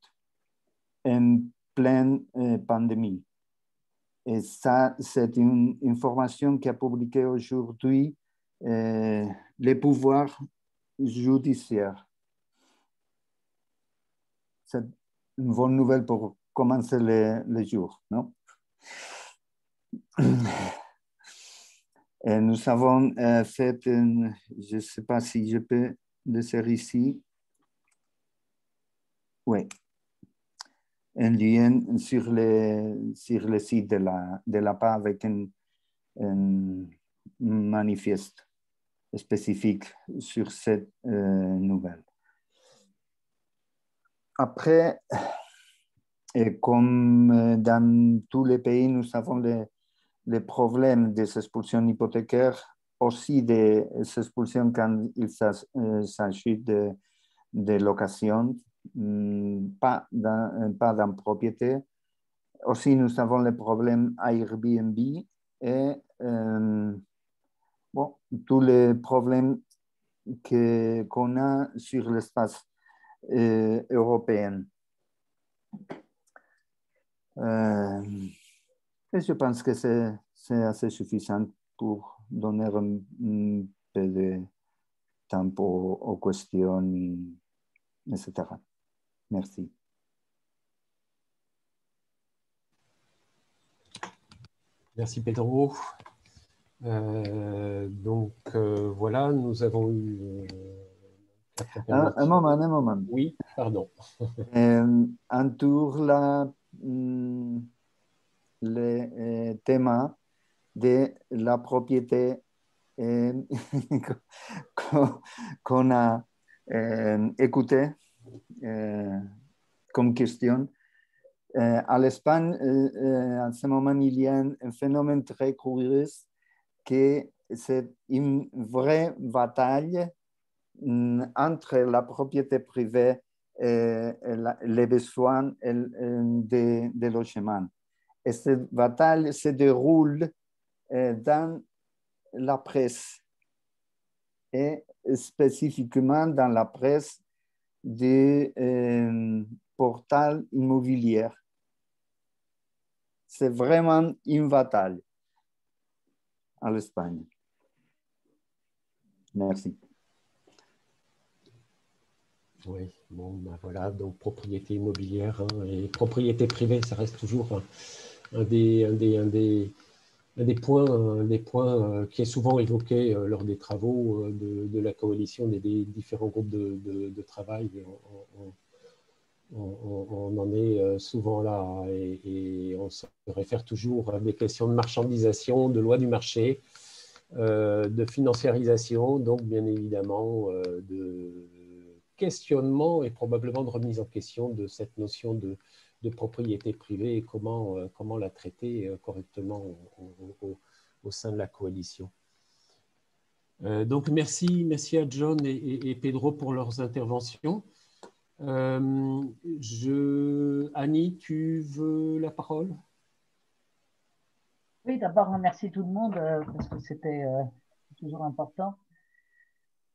Speaker 6: en pleine pandémie. Et ça, c'est une information qu'a publiée aujourd'hui les pouvoirs judiciaires. C'est une bonne nouvelle pour commencer le jour, non? Et nous avons fait, je ne sais pas si je peux laisser ici, oui, un lien sur le site de la PA avec un manifeste spécifique sur cette nouvelle. Après, et comme dans tous les pays, nous avons les problèmes des expulsions hypothécaires, aussi des expulsions quand il s'agit de location, pas dans propriété. Aussi, nous avons les problèmes Airbnb et bon, tous les problèmes qu'on a sur l'espace européen. Et je pense que c'est assez suffisant pour donner un peu de temps aux questions, etc. Merci.
Speaker 1: Merci Pedro. Voilà, nous avons eu...
Speaker 6: un moment.
Speaker 1: Oui, pardon.
Speaker 6: Entoure le thème de la propriété qu'on a écouté comme question. À l'Espagne, en ce moment, il y a un phénomène très curieux que c'est une vraie bataille entre la propriété privée et les besoins des logements. Et cette bataille se déroule dans la presse et spécifiquement dans la presse du portal immobilier. C'est vraiment une bataille en Espagne. Merci.
Speaker 1: Oui, bon, ben voilà, donc propriété immobilière et propriété privée, ça reste toujours un des points qui est souvent évoqué lors des travaux de la coalition des différents groupes de travail. On en est souvent là et on se réfère toujours à des questions de marchandisation, de loi du marché, de financiarisation, donc bien évidemment de questionnement et probablement de remise en question de cette notion de propriété privée et comment la traiter correctement au sein de la coalition. Donc merci à John et Pedro pour leurs interventions. Annie, tu veux la parole?
Speaker 2: Oui, d'abord, remercier tout le monde parce que c'était toujours important.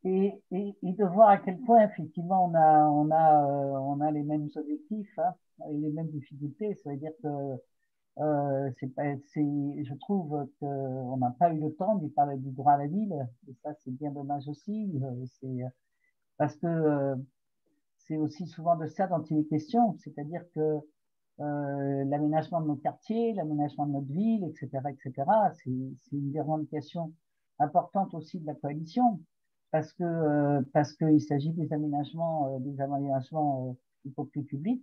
Speaker 2: Et de voir à quel point, effectivement, on a les mêmes objectifs hein, et les mêmes difficultés. Ça veut dire que je trouve qu'on n'a pas eu le temps d'y parler du droit à la ville. Et ça, c'est bien dommage aussi. Parce que c'est aussi souvent de ça dont il est question. C'est-à-dire que l'aménagement de nos quartiers, l'aménagement de notre ville, etc., c'est une des revendications importantes aussi de la coalition parce qu'il s'agit des aménagements y compris publics,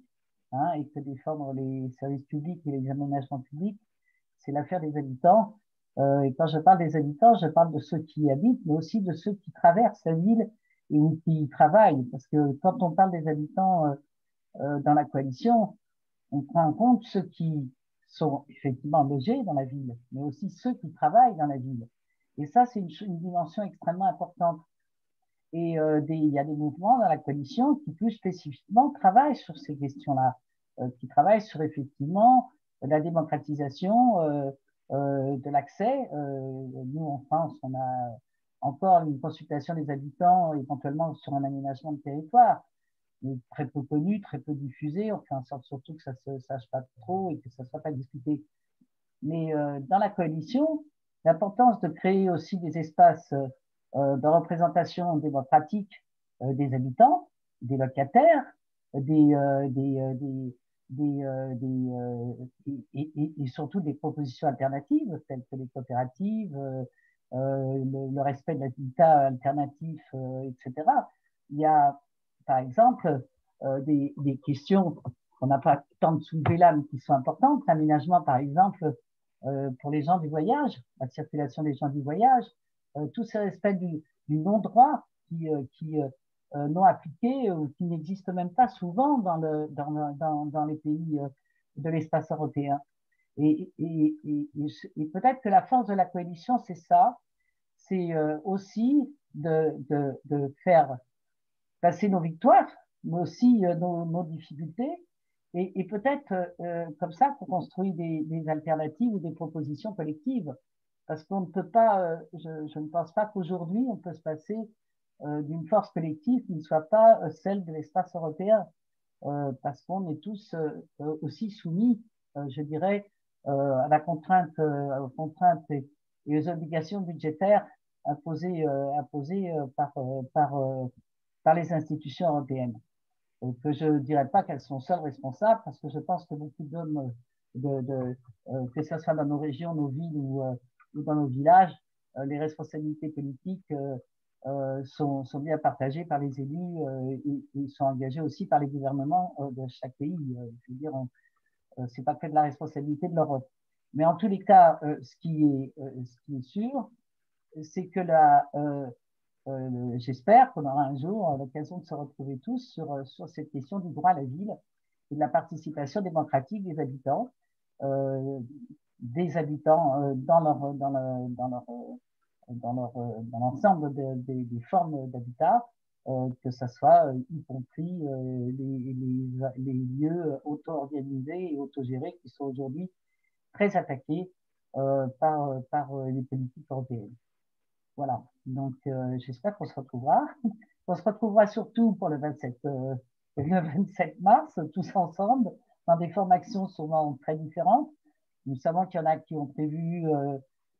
Speaker 2: hein, et que défendre les services publics et les aménagements publics, c'est l'affaire des habitants. Et quand je parle des habitants, je parle de ceux qui y habitent, mais aussi de ceux qui traversent la ville et qui y travaillent. Parce que quand on parle des habitants dans la coalition, on prend en compte ceux qui sont effectivement logés dans la ville, mais aussi ceux qui travaillent dans la ville. Et ça, c'est une dimension extrêmement importante. Et il y a des mouvements dans la coalition qui plus spécifiquement travaillent sur ces questions-là, qui travaillent sur effectivement la démocratisation de l'accès. Nous, en France, on a encore une consultation des habitants éventuellement sur un aménagement de territoire, mais très peu connu, très peu diffusé. On fait en sorte surtout que ça ne se sache pas trop et que ça ne soit pas discuté. Mais dans la coalition, l'importance de créer aussi des espaces de représentation démocratique des habitants, des locataires, et surtout des propositions alternatives telles que les coopératives, le respect de l'habitat alternatif, etc. Il y a, par exemple, des questions qu'on n'a pas tant de soulever là, mais qui sont importantes. L'aménagement, par exemple, pour les gens du voyage, la circulation des gens du voyage, tout ce respect du non-droit qui non appliqué ou qui n'existe même pas souvent dans les pays de l'espace européen. Et peut-être que la force de la coalition, c'est ça, c'est aussi de faire passer nos victoires, mais aussi nos difficultés, et peut-être comme ça qu'on construit des alternatives ou des propositions collectives. Parce qu'on ne peut pas, je ne pense pas qu'aujourd'hui on peut se passer d'une force collective qui ne soit pas celle de l'espace européen, parce qu'on est tous aussi soumis, je dirais, à la contrainte, aux contraintes et aux obligations budgétaires imposées par les institutions européennes. Que je ne dirais pas qu'elles sont seules responsables, parce que je pense que beaucoup d'hommes, que ce soit dans nos régions, nos villes ou dans nos villages, les responsabilités politiques sont bien partagées par les élus et sont engagées aussi par les gouvernements de chaque pays. Je veux dire, c'est pas que de la responsabilité de l'Europe. Mais en tous les cas, ce qui est sûr, c'est que j'espère qu'on aura un jour l'occasion de se retrouver tous sur cette question du droit à la ville et de la participation démocratique des habitants dans l'ensemble des formes d'habitat, que ce soit y compris les lieux auto-organisés et autogérés qui sont aujourd'hui très attaqués par les politiques européennes. Voilà, donc j'espère qu'on se retrouvera. On se retrouvera surtout pour le 27 mars, tous ensemble, dans des formations souvent très différentes. Nous savons qu'il y en a qui ont prévu,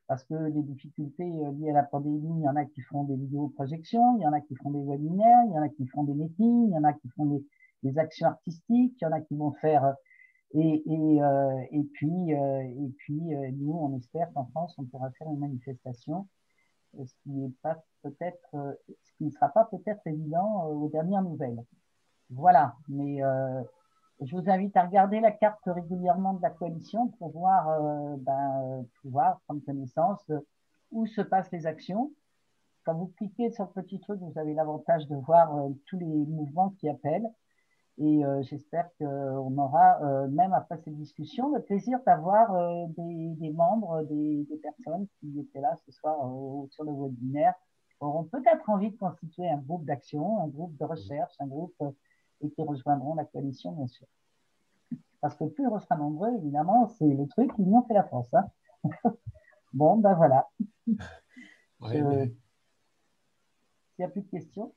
Speaker 2: parce que les difficultés liées à la pandémie, il y en a qui font des vidéoprojections, il y en a qui font des webinaires, il y en a qui font des meetings, il y en a qui font des actions artistiques, il y en a qui vont faire... Et puis, nous, on espère qu'en France, on pourra faire une manifestation, ce qui ne sera pas peut-être évident aux dernières nouvelles. Voilà, mais je vous invite à regarder la carte régulièrement de la coalition pour pouvoir prendre connaissance où se passent les actions. Quand vous cliquez sur le petit truc, vous avez l'avantage de voir tous les mouvements qui appellent. Et j'espère qu'on aura, même après cette discussion, le plaisir d'avoir des membres, des personnes qui étaient là ce soir sur le webinaire, auront peut-être envie de constituer un groupe d'action, un groupe de recherche, un groupe et qui rejoindront la coalition, bien sûr. Parce que plus on sera nombreux, évidemment, c'est le truc, l'union fait la force. Hein. Bon, ben voilà.
Speaker 1: Ouais,
Speaker 2: S'il n'y a plus de questions.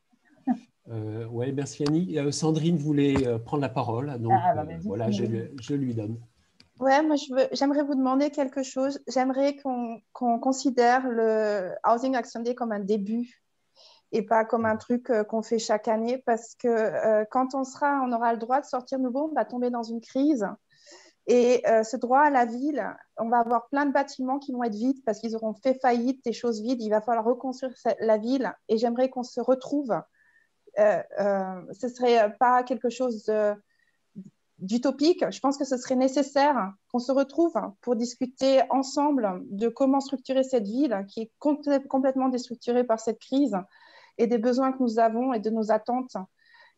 Speaker 1: Oui, merci Annie. Sandrine voulait prendre la parole, donc voilà, je lui donne.
Speaker 3: Ouais, moi j'aimerais vous demander quelque chose. J'aimerais qu'on considère le Housing Action Day comme un début et pas comme un truc qu'on fait chaque année, parce que quand on aura le droit de sortir nouveau, on va tomber dans une crise. Et ce droit à la ville, on va avoir plein de bâtiments qui vont être vides parce qu'ils auront fait faillite, des choses vides. Il va falloir reconstruire la ville. Et j'aimerais qu'on se retrouve. Ce serait pas quelque chose d'utopique. Je pense que ce serait nécessaire qu'on se retrouve pour discuter ensemble de comment structurer cette ville qui est complètement déstructurée par cette crise et des besoins que nous avons et de nos attentes,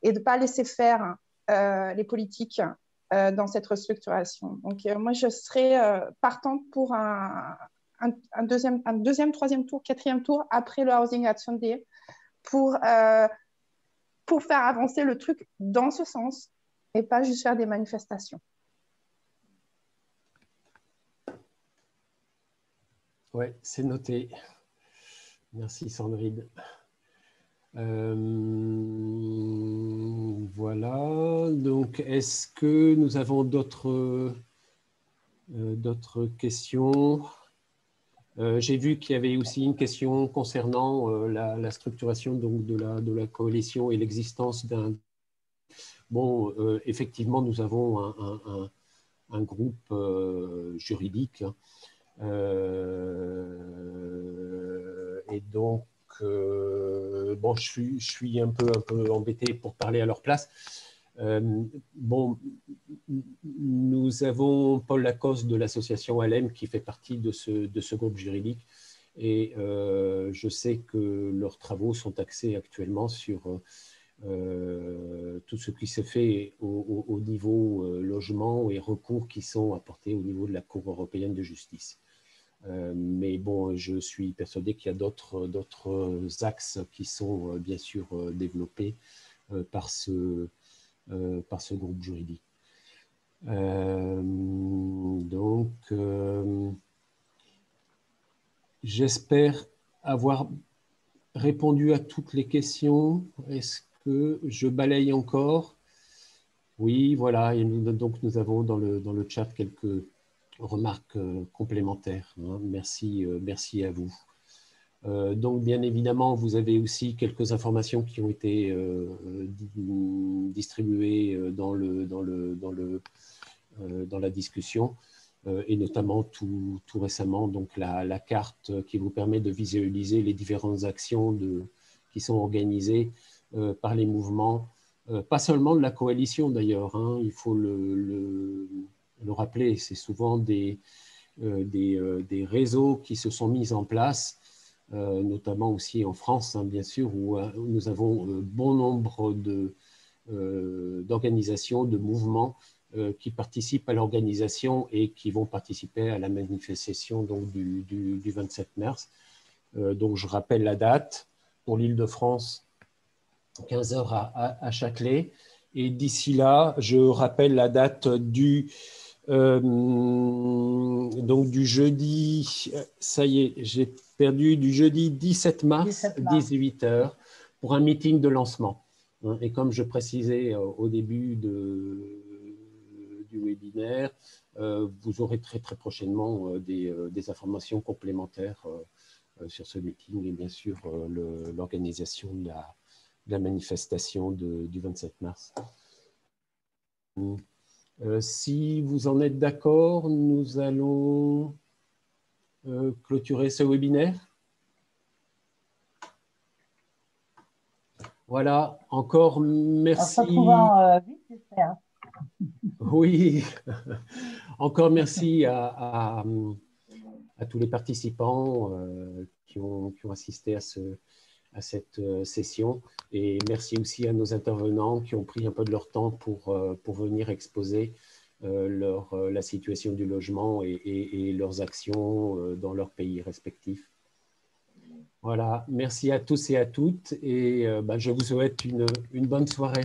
Speaker 3: et de ne pas laisser faire les politiques dans cette restructuration. Donc moi, je serais partante pour un deuxième, troisième tour, quatrième tour après le Housing Action Day pour faire avancer le truc dans ce sens et pas juste faire des manifestations.
Speaker 1: Oui, c'est noté. Merci Sandrine. Voilà, donc est-ce que nous avons d'autres questions? J'ai vu qu'il y avait aussi une question concernant la structuration donc, de la coalition et l'existence d'un... Bon, effectivement, nous avons un groupe juridique et donc bon, je suis un peu embêté pour parler à leur place. Bon, nous avons Paul Lacoste de l'association ALEM qui fait partie de ce groupe juridique et je sais que leurs travaux sont axés actuellement sur tout ce qui se fait au niveau logement et recours qui sont apportés au niveau de la Cour européenne de justice. Mais bon, je suis persuadé qu'il y a d'autres axes qui sont bien sûr développés par ce groupe juridique. Donc, j'espère avoir répondu à toutes les questions. Est-ce que je balaye encore? Oui, voilà. Et donc, nous avons dans le chat quelques remarques complémentaires. Hein. Merci à vous. Donc, bien évidemment, vous avez aussi quelques informations qui ont été distribuées dans la discussion, et notamment tout récemment, donc la carte qui vous permet de visualiser les différentes actions qui sont organisées par les mouvements, pas seulement de la coalition d'ailleurs, hein, il faut le rappeler, c'est souvent des réseaux qui se sont mis en place, notamment aussi en France, hein, bien sûr, où nous avons bon nombre d'organisations, de mouvements qui participent à l'organisation et qui vont participer à la manifestation donc, du 27 mars. Donc, je rappelle la date pour l'Île-de-France, 15 h à Châtelet. Et d'ici là, je rappelle la date donc du jeudi, ça y est, j'ai perdu, du jeudi 17 mars, 18 h, pour un meeting de lancement. Et comme je précisais au début du webinaire, vous aurez très prochainement des informations complémentaires sur ce meeting et bien sûr l'organisation de la manifestation du 27 mars. Si vous en êtes d'accord, nous allons clôturer ce webinaire. Voilà, encore merci.
Speaker 2: En se retrouvant vite, j'espère.
Speaker 1: Oui, encore merci à tous les participants qui ont assisté à cette session. Et merci aussi à nos intervenants qui ont pris un peu de leur temps pour venir exposer la situation du logement et leurs actions dans leurs pays respectifs. Voilà, merci à tous et à toutes et je vous souhaite une bonne soirée.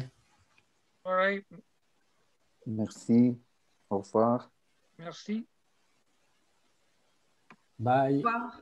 Speaker 5: All right.
Speaker 6: Merci. Au revoir.
Speaker 5: Merci.
Speaker 1: Bye.
Speaker 4: Au revoir.